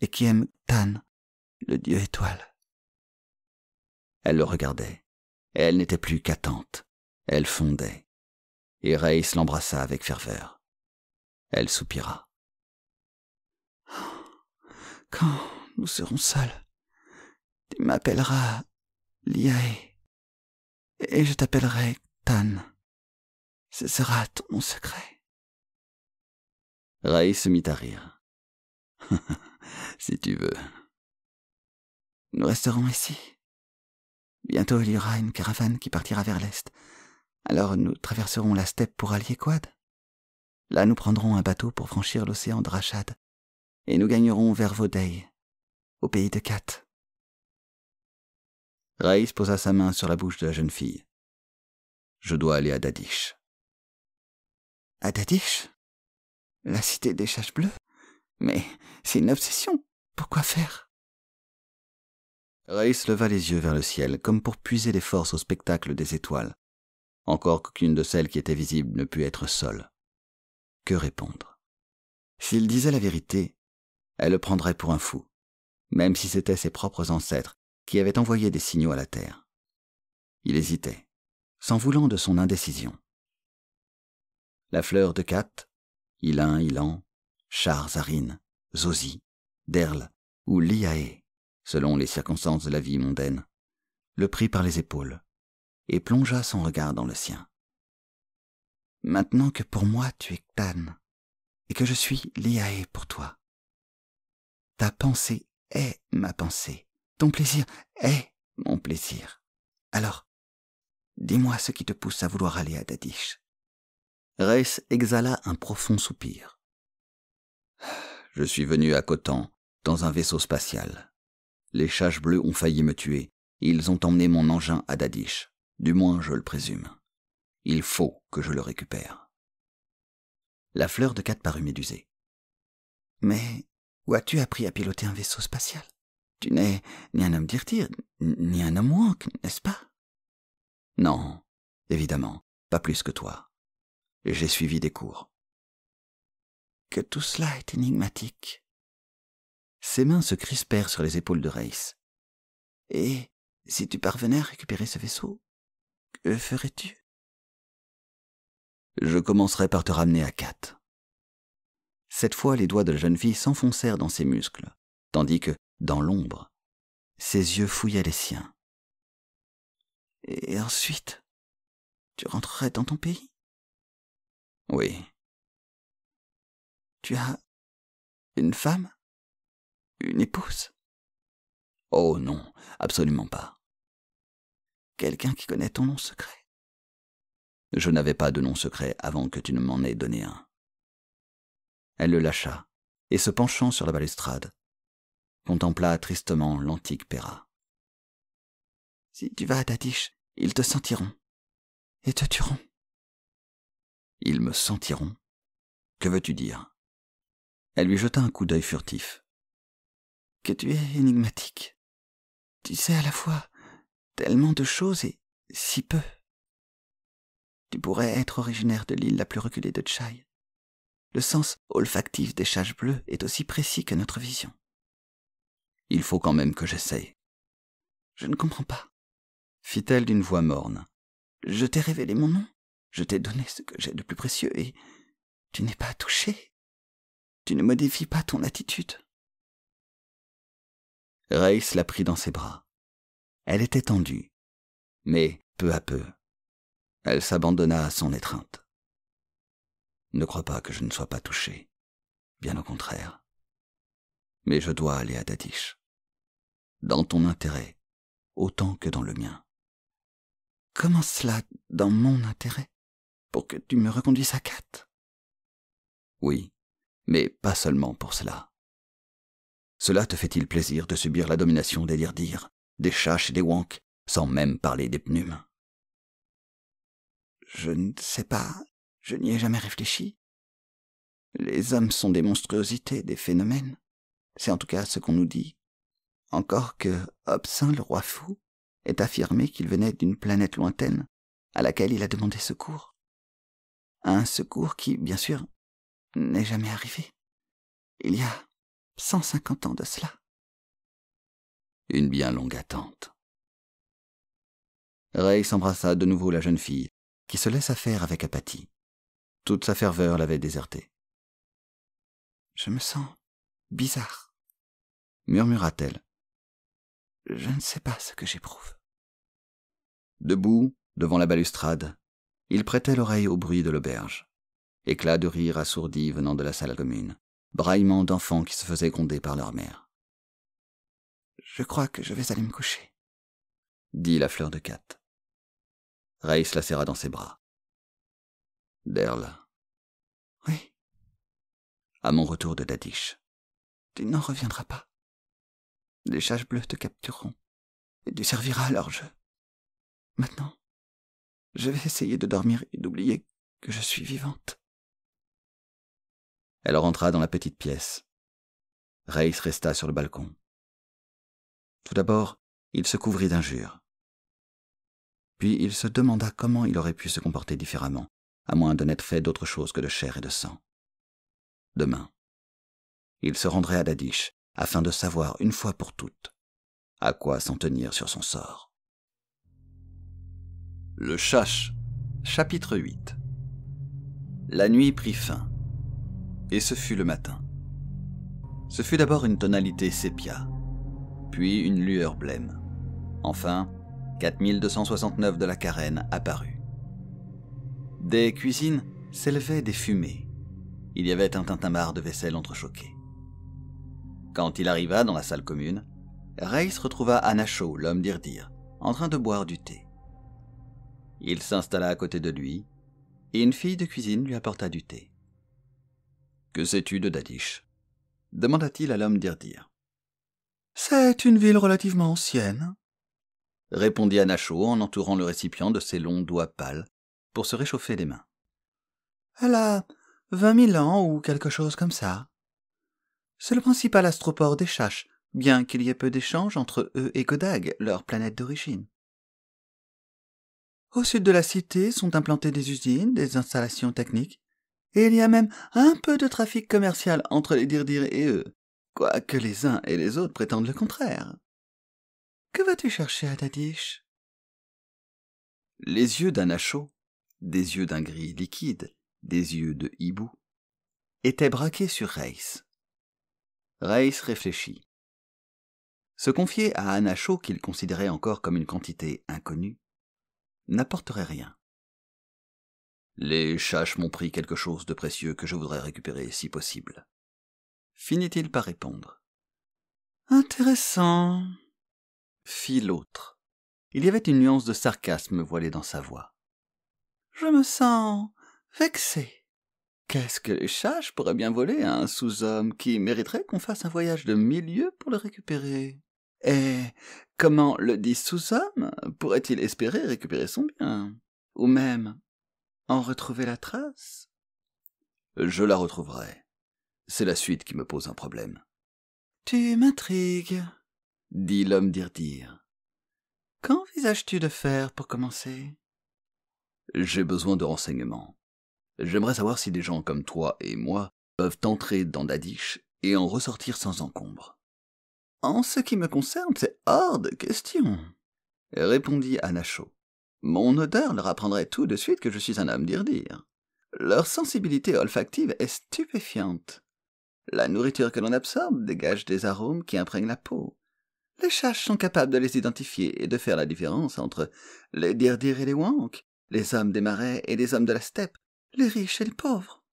et qui aime Tan, le dieu étoile. Elle le regardait, et elle n'était plus qu'attente. Elle fondait, et Race l'embrassa avec ferveur. Elle soupira. Quand nous serons seuls, tu m'appelleras Liae, et je t'appellerai Tan. Ce sera ton nom secret. Race se mit à rire. Si tu veux. Nous resterons ici. Bientôt il y aura une caravane qui partira vers l'est, Alors nous traverserons la steppe pour Aliequad. Là, nous prendrons un bateau pour franchir l'océan de Rachad, et nous gagnerons vers Vodey, au pays de Kat. Raïs posa sa main sur la bouche de la jeune fille. Je dois aller à Dadish. À Dadish? La cité des Chaches Bleues? Mais c'est une obsession. Pourquoi faire? Raïs leva les yeux vers le ciel, comme pour puiser des forces au spectacle des étoiles, encore qu'aucune de celles qui étaient visibles ne pût être seule. Que répondre? S'il disait la vérité, elle le prendrait pour un fou, même si c'étaient ses propres ancêtres qui avaient envoyé des signaux à la Terre. Il hésitait, s'en voulant de son indécision. La fleur de Kat, Ilin, Ilan, Char, Zarin, Zosi, Derl ou Liae, selon les circonstances de la vie mondaine, le prit par les épaules et plongea son regard dans le sien. Maintenant que pour moi tu es Ktan, et que je suis Liae pour toi, ta pensée est ma pensée, ton plaisir est mon plaisir. Alors, dis-moi ce qui te pousse à vouloir aller à Dadish. Raïs exhala un profond soupir. Je suis venu à Khotan, dans un vaisseau spatial. Les Chaches Bleues ont failli me tuer, et ils ont emmené mon engin à Dadish, du moins je le présume. Il faut que je le récupère. La fleur de Kat parut médusée. Mais où as-tu appris à piloter un vaisseau spatial? Tu n'es ni un homme d'Irtir, ni un homme Wank, n'est-ce pas? Non, évidemment, pas plus que toi. J'ai suivi des cours. Que tout cela est énigmatique. Ses mains se crispèrent sur les épaules de Raïs. Et si tu parvenais à récupérer ce vaisseau, que ferais-tu? Je commencerai par te ramener à Kat. Cette fois, les doigts de la jeune fille s'enfoncèrent dans ses muscles, tandis que, dans l'ombre, ses yeux fouillaient les siens. Et ensuite, tu rentrerais dans ton pays? Oui. Tu as une femme? Une épouse? Oh non, absolument pas. Quelqu'un qui connaît ton nom secret? Je n'avais pas de nom secret avant que tu ne m'en aies donné un. Elle le lâcha, et se penchant sur la balustrade, contempla tristement l'antique Pera. Si tu vas à Dadish, ils te sentiront, et te tueront. Ils me sentiront? Que veux-tu dire? Elle lui jeta un coup d'œil furtif. Que tu es énigmatique. Tu sais à la fois tellement de choses et si peu. Tu pourrais être originaire de l'île la plus reculée de Tchai. Le sens olfactif des Chaches Bleues est aussi précis que notre vision. Il faut quand même que j'essaye. Je ne comprends pas, fit-elle d'une voix morne. Je t'ai révélé mon nom, je t'ai donné ce que j'ai de plus précieux et tu n'es pas touché. Tu ne modifies pas ton attitude. Raïs la prit dans ses bras. Elle était tendue, mais peu à peu, elle s'abandonna à son étreinte. Ne crois pas que je ne sois pas touché, bien au contraire. Mais je dois aller à Dadish, dans ton intérêt, autant que dans le mien. Comment cela, dans mon intérêt, pour que tu me reconduises à Kat? Oui, mais pas seulement pour cela. Cela te fait-il plaisir de subir la domination des Lirdir, des Chaches et des Wank, sans même parler des Pnumes? Je ne sais pas, je n'y ai jamais réfléchi. Les hommes sont des monstruosités, des phénomènes. C'est en tout cas ce qu'on nous dit. Encore que Obsin, le roi fou, ait affirmé qu'il venait d'une planète lointaine, à laquelle il a demandé secours. Un secours qui, bien sûr, n'est jamais arrivé. Il y a 150 ans de cela. Une bien longue attente. Raïs embrassa de nouveau la jeune fille, qui se laissa faire avec apathie. Toute sa ferveur l'avait désertée. « Je me sens bizarre, » murmura-t-elle. « Je ne sais pas ce que j'éprouve. » Debout, devant la balustrade, il prêtait l'oreille au bruit de l'auberge. Éclats de rire assourdis venant de la salle commune, braillements d'enfants qui se faisaient gronder par leur mère. « Je crois que je vais aller me coucher, » dit la fleur de Kat. Reiss la serra dans ses bras. Derl. Oui. À mon retour de Dadish. Tu n'en reviendras pas. Les Chaches Bleues te captureront, et tu serviras à leur jeu. Maintenant, je vais essayer de dormir et d'oublier que je suis vivante. Elle rentra dans la petite pièce. Reiss resta sur le balcon. Tout d'abord, il se couvrit d'injures. Puis il se demanda comment il aurait pu se comporter différemment, à moins de n'être fait d'autre chose que de chair et de sang. Demain, il se rendrait à Dadish, afin de savoir une fois pour toutes à quoi s'en tenir sur son sort. Le Chash, chapitre 8. La nuit prit fin, et ce fut le matin. Ce fut d'abord une tonalité sépia, puis une lueur blême. Enfin, 4269 de la carène apparut. Des cuisines s'élevaient des fumées. Il y avait un tintamarre de vaisselle entrechoquée. Quand il arriva dans la salle commune, Reiss retrouva Anacho, l'homme d'Irdir, en train de boire du thé. Il s'installa à côté de lui, et une fille de cuisine lui apporta du thé. « Que sais-tu de Dadish ?» demanda-t-il à l'homme d'Irdir. « C'est une ville relativement ancienne, » répondit Anacho en entourant le récipient de ses longs doigts pâles pour se réchauffer les mains. « Elle a 20 000 ans ou quelque chose comme ça. C'est le principal astroport des Chaches, bien qu'il y ait peu d'échanges entre eux et Godag, leur planète d'origine. Au sud de la cité sont implantées des usines, des installations techniques, et il y a même un peu de trafic commercial entre les Dirdir et eux, quoique les uns et les autres prétendent le contraire. Que vas-tu chercher à Dadish ? » Les yeux d'Anacho, des yeux d'un gris liquide, des yeux de hibou, étaient braqués sur Reiss. Reiss réfléchit. Se confier à Anacho, qu'il considérait encore comme une quantité inconnue, n'apporterait rien. Les Chaches m'ont pris quelque chose de précieux que je voudrais récupérer si possible. Finit-il par répondre. Intéressant, fit l'autre. Il y avait une nuance de sarcasme voilée dans sa voix. Je me sens vexé. Qu'est-ce que les Chaches pourraient bien voler à un sous-homme qui mériterait qu'on fasse un voyage de 1000 lieues pour le récupérer? Et comment le dit sous-homme pourrait-il espérer récupérer son bien? Ou même en retrouver la trace? Je la retrouverai. C'est la suite qui me pose un problème. Tu m'intrigues, dit l'homme d'Irdir. Qu'envisages-tu de faire pour commencer? J'ai besoin de renseignements. J'aimerais savoir si des gens comme toi et moi peuvent entrer dans Dadish et en ressortir sans encombre. En ce qui me concerne, c'est hors de question, répondit Anacho. Mon odeur leur apprendrait tout de suite que je suis un homme d'Irdir. Leur sensibilité olfactive est stupéfiante. La nourriture que l'on absorbe dégage des arômes qui imprègnent la peau. Les Chaches sont capables de les identifier et de faire la différence entre les Dirdir et les Wank, les hommes des marais et les hommes de la steppe, les riches et les pauvres.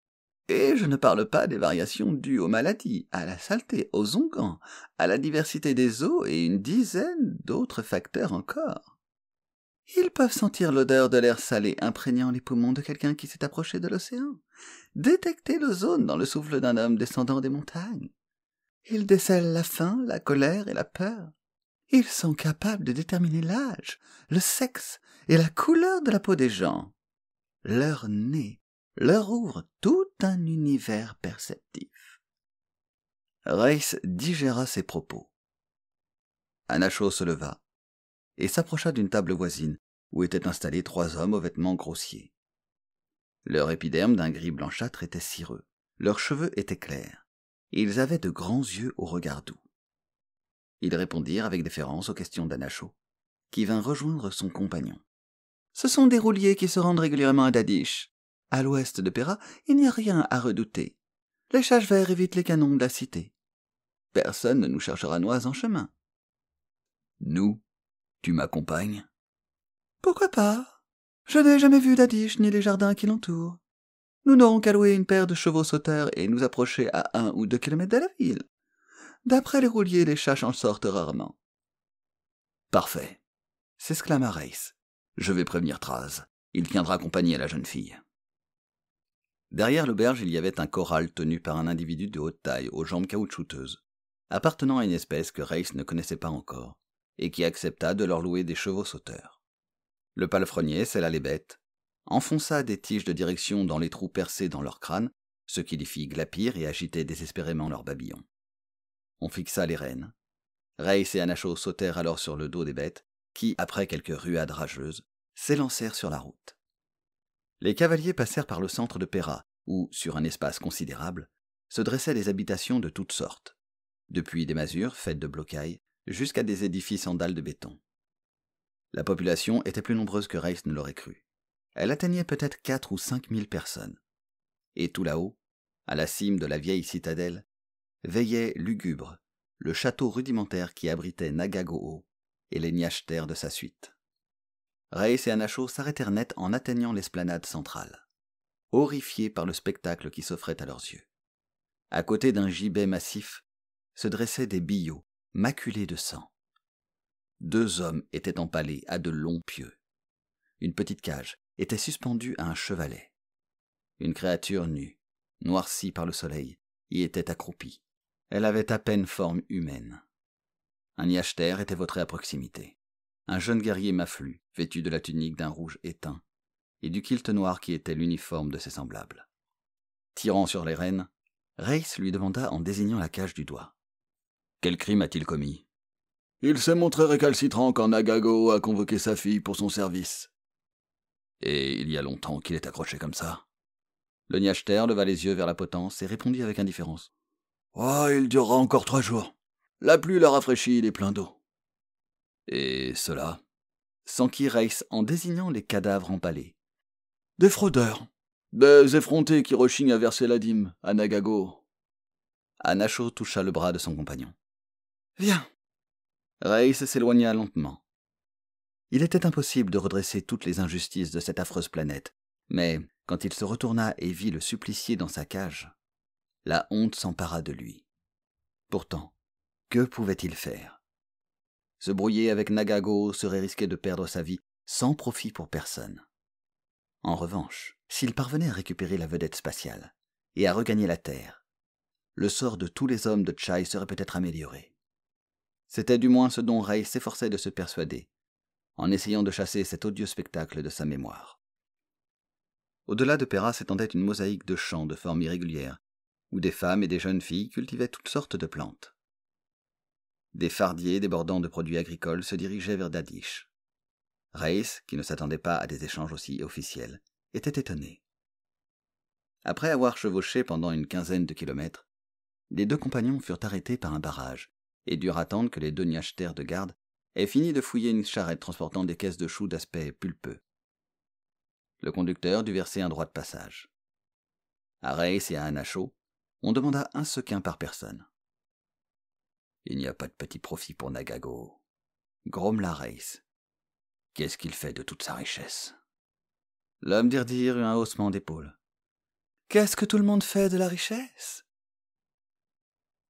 Et je ne parle pas des variations dues aux maladies, à la saleté, aux onguents, à la diversité des eaux et une dizaine d'autres facteurs encore. Ils peuvent sentir l'odeur de l'air salé imprégnant les poumons de quelqu'un qui s'est approché de l'océan, détecter l'ozone dans le souffle d'un homme descendant des montagnes. Ils décèlent la faim, la colère et la peur. Ils sont capables de déterminer l'âge, le sexe et la couleur de la peau des gens. Leur nez leur ouvre tout un univers perceptif. Reiss digéra ses propos. Anacho se leva et s'approcha d'une table voisine où étaient installés 3 hommes aux vêtements grossiers. Leur épiderme d'un gris blanchâtre était cireux, leurs cheveux étaient clairs, et ils avaient de grands yeux au regard doux. Ils répondirent avec déférence aux questions d'Anacho, qui vint rejoindre son compagnon. « Ce sont des rouliers qui se rendent régulièrement à Dadish. À l'ouest de Pera, il n'y a rien à redouter. Les Chaches verts évitent les canons de la cité. Personne ne nous cherchera noise en chemin. »« Nous, tu m'accompagnes ?»« Pourquoi pas? Je n'ai jamais vu Dadish ni les jardins qui l'entourent. Nous n'aurons qu'à louer une paire de chevaux sauteurs et nous approcher à 1 ou 2 kilomètres de la ville. D'après les rouliers, les Chaches en sortent rarement. »« Parfait !» s'exclama Reiss. Je vais prévenir Traz. Il tiendra compagnie à la jeune fille. » Derrière l'auberge, il y avait un corral tenu par un individu de haute taille, aux jambes caoutchouteuses, appartenant à une espèce que Reiss ne connaissait pas encore, et qui accepta de leur louer des chevaux sauteurs. Le palefrenier sella les bêtes, enfonça des tiges de direction dans les trous percés dans leur crâne, ce qui les fit glapir et agiter désespérément leurs babillons. On fixa les rênes. Reiss et Anachot sautèrent alors sur le dos des bêtes, qui, après quelques ruades rageuses, s'élancèrent sur la route. Les cavaliers passèrent par le centre de Pera, où, sur un espace considérable, se dressaient des habitations de toutes sortes, depuis des masures faites de blocailles jusqu'à des édifices en dalles de béton. La population était plus nombreuse que Reiss ne l'aurait cru. Elle atteignait peut-être 4 ou 5 000 personnes. Et tout là-haut, à la cime de la vieille citadelle, veillait lugubre le château rudimentaire qui abritait Nagagoo et les niachtères de sa suite. Reiss et Anachot s'arrêtèrent net en atteignant l'esplanade centrale, horrifiés par le spectacle qui s'offrait à leurs yeux. À côté d'un gibet massif se dressaient des billots maculés de sang. 2 hommes étaient empalés à de longs pieux. Une petite cage était suspendue à un chevalet. Une créature nue, noircie par le soleil, y était accroupie. Elle avait à peine forme humaine. Un niachter était vautré à proximité. Un jeune guerrier maflu, vêtu de la tunique d'un rouge éteint, et du kilt noir qui était l'uniforme de ses semblables. Tirant sur les rênes, Reiss lui demanda en désignant la cage du doigt. « Quel crime a-t-il commis ?»« Il s'est montré récalcitrant quand Nagagoo a convoqué sa fille pour son service. »« Et il y a longtemps qu'il est accroché comme ça ?» Le niachter leva les yeux vers la potence et répondit avec indifférence. « Oh, il durera encore 3 jours. La pluie l'a rafraîchi, il est plein d'eau. » « Et cela ?» s'enquit Reiss en désignant les cadavres empalés. « Des fraudeurs, des effrontés qui rechignent à verser la dîme à Nagagoo. » Anachot toucha le bras de son compagnon. « Viens !» Reiss s'éloigna lentement. Il était impossible de redresser toutes les injustices de cette affreuse planète, mais quand il se retourna et vit le supplicié dans sa cage, la honte s'empara de lui. Pourtant, que pouvait-il faire ? Se brouiller avec Nagagoo serait risquer de perdre sa vie sans profit pour personne. En revanche, s'il parvenait à récupérer la vedette spatiale et à regagner la Terre, le sort de tous les hommes de Tchai serait peut-être amélioré. C'était du moins ce dont Reiss s'efforçait de se persuader, en essayant de chasser cet odieux spectacle de sa mémoire. Au-delà de Pera s'étendait une mosaïque de champs de forme irrégulière, où des femmes et des jeunes filles cultivaient toutes sortes de plantes. Des fardiers débordant de produits agricoles se dirigeaient vers Dadish. Reiss, qui ne s'attendait pas à des échanges aussi officiels, était étonné. Après avoir chevauché pendant une 15aine de kilomètres, les 2 compagnons furent arrêtés par un barrage et durent attendre que les 2 niachters de garde aient fini de fouiller une charrette transportant des caisses de choux d'aspect pulpeux. Le conducteur dut verser un droit de passage. À Reiss et à Anachot, on demanda 1 sequin par personne. « Il n'y a pas de petit profit pour Nagagoo, » grommela Reiss. « Qu'est-ce qu'il fait de toute sa richesse ?» L'homme d'Irdir eut un haussement d'épaule. « Qu'est-ce que tout le monde fait de la richesse ?»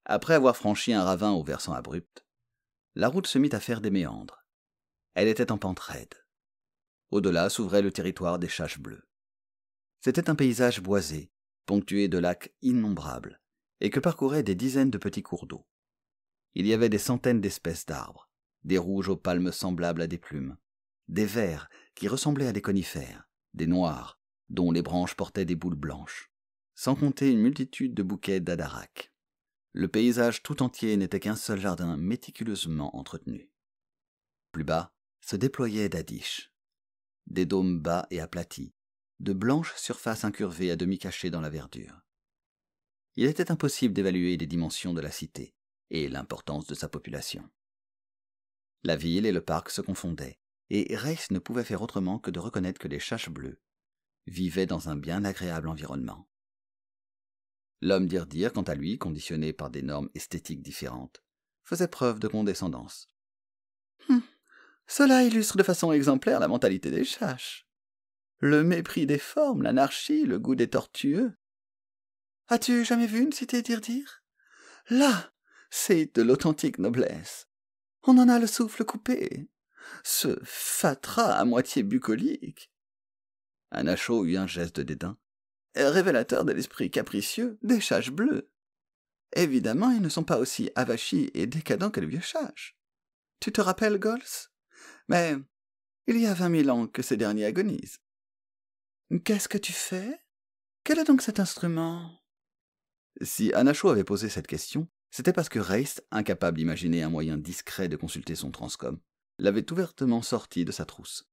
Après avoir franchi un ravin au versant abrupt, la route se mit à faire des méandres. Elle était en pente raide. Au-delà s'ouvrait le territoire des Chaches bleues. C'était un paysage boisé, ponctué de lacs innombrables, et que parcouraient des dizaines de petits cours d'eau. Il y avait des centaines d'espèces d'arbres, des rouges aux palmes semblables à des plumes, des verts qui ressemblaient à des conifères, des noirs, dont les branches portaient des boules blanches, sans compter une multitude de bouquets d'adaracs. Le paysage tout entier n'était qu'un seul jardin méticuleusement entretenu. Plus bas se déployait Dadish, des dômes bas et aplatis, de blanches surfaces incurvées à demi cachées dans la verdure. Il était impossible d'évaluer les dimensions de la cité et l'importance de sa population. La ville et le parc se confondaient, et Reiss ne pouvait faire autrement que de reconnaître que les Chaches bleues vivaient dans un bien agréable environnement. L'homme d'Irdir, quant à lui, conditionné par des normes esthétiques différentes, faisait preuve de condescendance. Cela illustre de façon exemplaire la mentalité des Chaches. Le mépris des formes, l'anarchie, le goût des tortueux. As-tu jamais vu une cité d'Irdir ? Là, c'est de l'authentique noblesse. On en a le souffle coupé. Ce fatras à moitié bucolique. Anacho eut un geste de dédain, révélateur de l'esprit capricieux des chaches bleues. Évidemment, ils ne sont pas aussi avachis et décadents que les vieux chaches. Tu te rappelles, Gols? Mais il y a 20 000 ans que ces derniers agonisent. Qu'est-ce que tu fais? Quel est donc cet instrument? Si Anacho avait posé cette question, c'était parce que Reis, incapable d'imaginer un moyen discret de consulter son transcom, l'avait ouvertement sorti de sa trousse.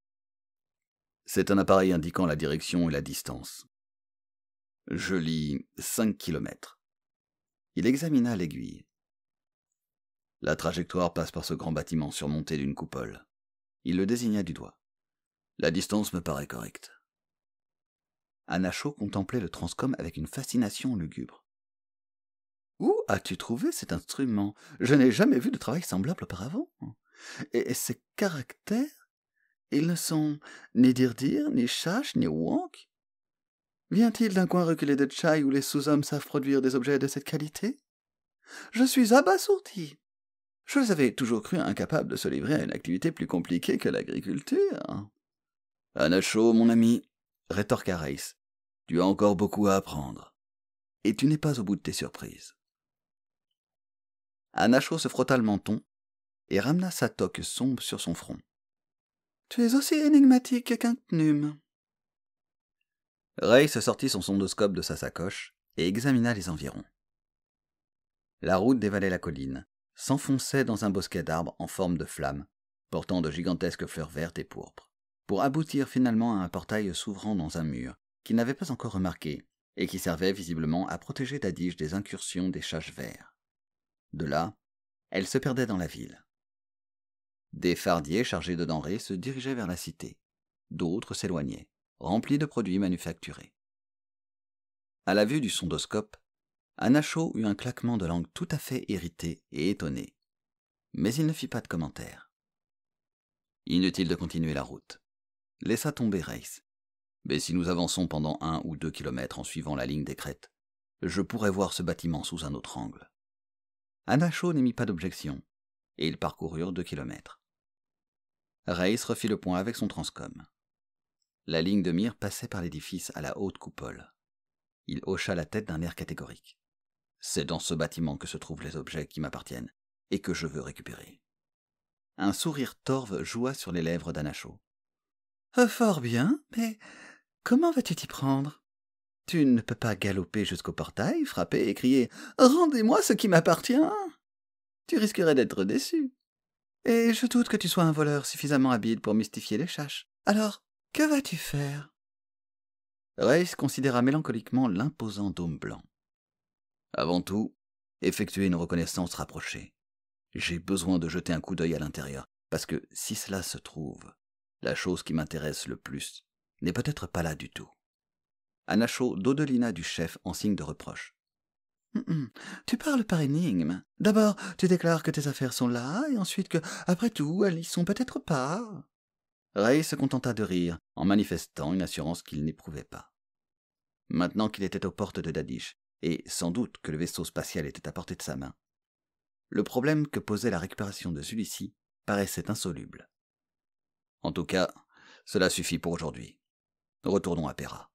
C'est un appareil indiquant la direction et la distance. Je lis 5 kilomètres. Il examina l'aiguille. La trajectoire passe par ce grand bâtiment surmonté d'une coupole. Il le désigna du doigt. La distance me paraît correcte. Anacho contemplait le transcom avec une fascination lugubre. Où as-tu trouvé cet instrument? Je n'ai jamais vu de travail semblable auparavant. Et ces caractères, ils ne sont ni dire, ni chash, ni wonk. Vient-il d'un coin reculé de Chai où les sous-hommes savent produire des objets de cette qualité? Je suis abasourdi. Je les avais toujours cru incapables de se livrer à une activité plus compliquée que l'agriculture. Anacho, mon ami, rétorqua Reis, tu as encore beaucoup à apprendre. Et tu n'es pas au bout de tes surprises. Anacho se frotta le menton et ramena sa toque sombre sur son front. Tu es aussi énigmatique qu'un Cnum. Reis sortit son sondoscope de sa sacoche et examina les environs. La route dévalait la colline, s'enfonçait dans un bosquet d'arbres en forme de flamme, portant de gigantesques fleurs vertes et pourpres, pour aboutir finalement à un portail s'ouvrant dans un mur qu'il n'avait pas encore remarqué et qui servait visiblement à protéger Dadige des incursions des chaches verts. De là, elle se perdait dans la ville. Des fardiers chargés de denrées se dirigeaient vers la cité. D'autres s'éloignaient, remplis de produits manufacturés. À la vue du sondoscope, Anacho eut un claquement de langue tout à fait irrité et étonné. Mais il ne fit pas de commentaire. Inutile de continuer la route. Laissa tomber Reis. Mais si nous avançons pendant 1 ou 2 kilomètres en suivant la ligne des crêtes, je pourrais voir ce bâtiment sous un autre angle. Anacho n'émit pas d'objection, et ils parcoururent 2 kilomètres. Reis refit le point avec son transcom. La ligne de mire passait par l'édifice à la haute coupole. Il hocha la tête d'un air catégorique. C'est dans ce bâtiment que se trouvent les objets qui m'appartiennent, et que je veux récupérer. Un sourire torve joua sur les lèvres d'Anacho. Fort bien, mais comment vas-tu t'y prendre? Tu ne peux pas galoper jusqu'au portail, frapper et crier « Rendez-moi ce qui m'appartient !» Tu risquerais d'être déçu. Et je doute que tu sois un voleur suffisamment habile pour mystifier les chaches. Alors, que vas-tu faire? Reis considéra mélancoliquement l'imposant dôme blanc. Avant tout, effectuer une reconnaissance rapprochée. J'ai besoin de jeter un coup d'œil à l'intérieur, parce que si cela se trouve, la chose qui m'intéresse le plus n'est peut-être pas là du tout. Anacho dodelina du chef en signe de reproche. Tu parles par énigme. D'abord, tu déclares que tes affaires sont là, et ensuite que, après tout, elles y sont peut-être pas. Ray se contenta de rire, en manifestant une assurance qu'il n'éprouvait pas. Maintenant qu'il était aux portes de Dadige, et sans doute que le vaisseau spatial était à portée de sa main, le problème que posait la récupération de celui-ci paraissait insoluble. En tout cas, cela suffit pour aujourd'hui. Retournons à Pera.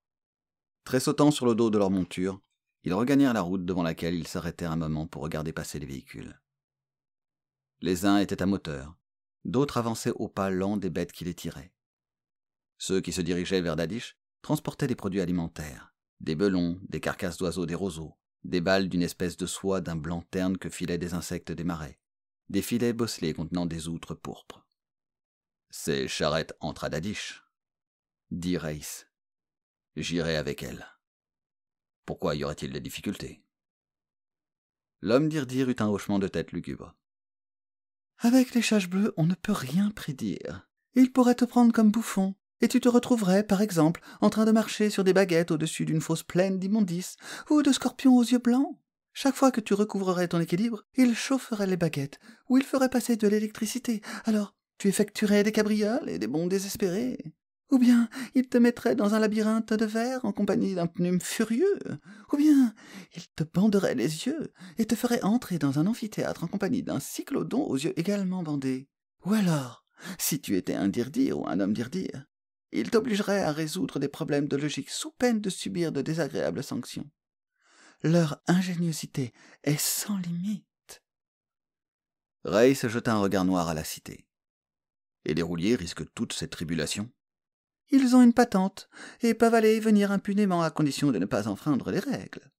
Tressautant sur le dos de leur monture, ils regagnèrent la route devant laquelle ils s'arrêtèrent un moment pour regarder passer les véhicules. Les uns étaient à moteur, d'autres avançaient au pas lent des bêtes qui les tiraient. Ceux qui se dirigeaient vers Dadige transportaient des produits alimentaires, des belons, des carcasses d'oiseaux des roseaux, des balles d'une espèce de soie d'un blanc terne que filaient des insectes des marais, des filets bosselés contenant des outres pourpres. Ces charrettes entrent à Dadige, dit Reis. J'irai avec elles. Pourquoi y aurait-il des difficultés? L'homme d'Irdir eut un hochement de tête lugubre. Avec les chaches bleues, on ne peut rien prédire. Ils pourraient te prendre comme bouffon, et tu te retrouverais, par exemple, en train de marcher sur des baguettes au-dessus d'une fosse pleine d'immondices, ou de scorpions aux yeux blancs. Chaque fois que tu recouvrerais ton équilibre, ils chaufferaient les baguettes, ou ils feraient passer de l'électricité. Alors, tu effectuerais des cabrioles et des bonds désespérés. Ou bien, il te mettrait dans un labyrinthe de verre en compagnie d'un Cnum furieux. Ou bien, il te banderait les yeux et te ferait entrer dans un amphithéâtre en compagnie d'un cyclodon aux yeux également bandés. Ou alors, Si tu étais un Dirdir ou un homme Dirdir, il t'obligerait à résoudre des problèmes de logique sous peine de subir de désagréables sanctions. Leur ingéniosité est sans limite. Ray se jeta un regard noir à la cité. Et les rouliers risquent toute cette tribulation? Ils ont une patente et peuvent aller et venir impunément à condition de ne pas enfreindre les règles.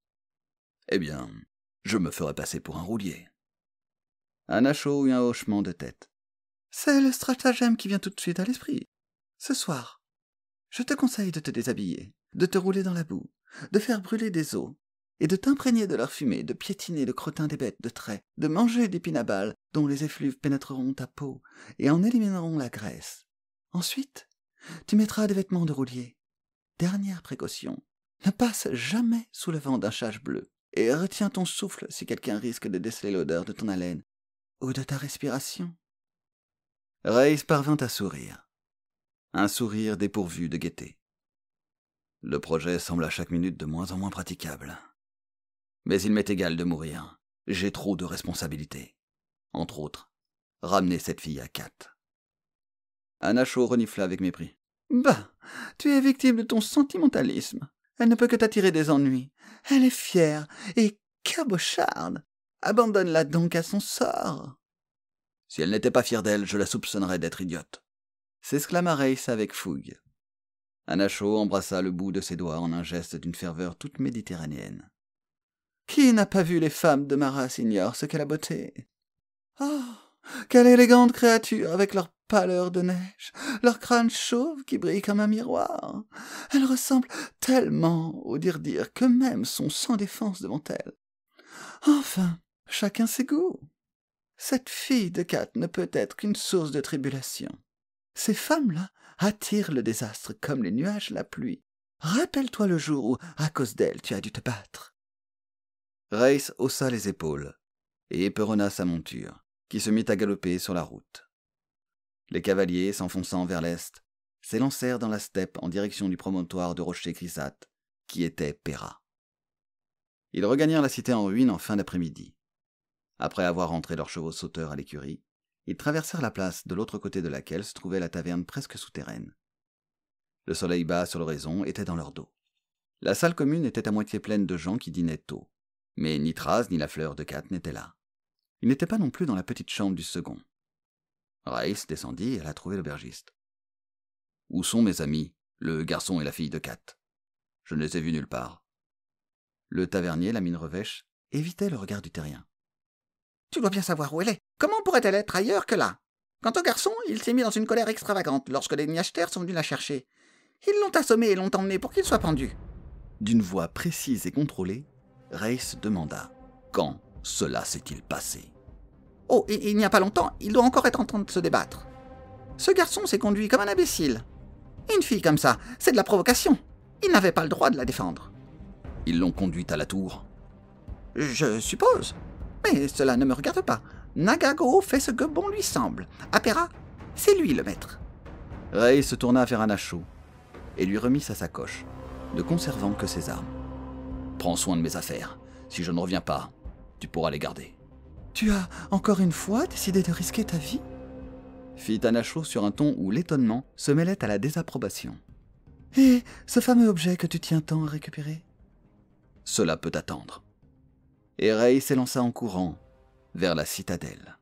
Eh bien, je me ferai passer pour un roulier. Un chaud eut un hochement de tête. C'est le stratagème qui vient tout de suite à l'esprit. Ce soir, je te conseille de te déshabiller, de te rouler dans la boue, de faire brûler des os, et de t'imprégner de leur fumée, de piétiner le crottin des bêtes de trait, de manger des pinabales dont les effluves pénétreront ta peau et en élimineront la graisse. Ensuite, tu mettras des vêtements de roulier. Dernière précaution, ne passe jamais sous le vent d'un chage bleu, et retiens ton souffle si quelqu'un risque de déceler l'odeur de ton haleine ou de ta respiration. Ray parvint à sourire. Un sourire dépourvu de gaieté. Le projet semble à chaque minute de moins en moins praticable. Mais il m'est égal de mourir. J'ai trop de responsabilités. Entre autres, ramener cette fille à Kat. Anacho renifla avec mépris. Bah, tu es victime de ton sentimentalisme. Elle ne peut que t'attirer des ennuis. Elle est fière et cabocharde. Abandonne-la donc à son sort. Si elle n'était pas fière d'elle, je la soupçonnerais d'être idiote. S'exclama Race avec fougue. Anacho embrassa le bout de ses doigts en un geste d'une ferveur toute méditerranéenne. Qui n'a pas vu les femmes de Maras ignore ce qu'est la beauté. Oh, quelle élégante créature avec leur pâleur de neige, leur crâne chauve qui brille comme un miroir. Elle ressemble tellement au Dirdir que même sont sans défense devant elle. Enfin, chacun ses goûts. Cette fille de Kat ne peut être qu'une source de tribulation. Ces femmes-là attirent le désastre comme les nuages la pluie. Rappelle-toi le jour où, à cause d'elle, tu as dû te battre. Race haussa les épaules et éperonna sa monture, qui se mit à galoper sur la route. Les cavaliers, s'enfonçant vers l'est, s'élancèrent dans la steppe en direction du promontoire de rochers grisâtres, qui était Pera. Ils regagnèrent la cité en ruine en fin d'après-midi. Après avoir rentré leurs chevaux sauteurs à l'écurie, ils traversèrent la place de l'autre côté de laquelle se trouvait la taverne presque souterraine. Le soleil bas sur l'horizon était dans leur dos. La salle commune était à moitié pleine de gens qui dînaient tôt, mais ni Traz ni la fleur de Kat n'étaient là. Ils n'étaient pas non plus dans la petite chambre du second. Race descendit et alla trouver l'aubergiste. « Où sont mes amis, le garçon et la fille de Kat? Je ne les ai vus nulle part. » Le tavernier, la mine revêche, évitait le regard du terrien. « Tu dois bien savoir où elle est. Comment pourrait-elle être ailleurs que là? Quant au garçon, il s'est mis dans une colère extravagante lorsque les Niachters sont venus la chercher. Ils l'ont assommé et l'ont emmené pour qu'il soit pendu. » D'une voix précise et contrôlée, Race demanda « Quand cela s'est-il passé ?» « Oh, il n'y a pas longtemps, il doit encore être en train de se débattre. Ce garçon s'est conduit comme un imbécile. Une fille comme ça, c'est de la provocation. Il n'avait pas le droit de la défendre. » « Ils l'ont conduite à la tour ?»« Je suppose. Mais cela ne me regarde pas. Nagago fait ce que bon lui semble. Apera, c'est lui le maître. » Ray se tourna vers Anacho et lui remit sa sacoche, ne conservant que ses armes. « Prends soin de mes affaires. Si je ne reviens pas, tu pourras les garder. » « Tu as encore une fois décidé de risquer ta vie ?» fit Anacho sur un ton où l'étonnement se mêlait à la désapprobation. « Et ce fameux objet que tu tiens tant à récupérer ?»« Cela peut attendre. » Et Ray s'élança en courant vers la citadelle.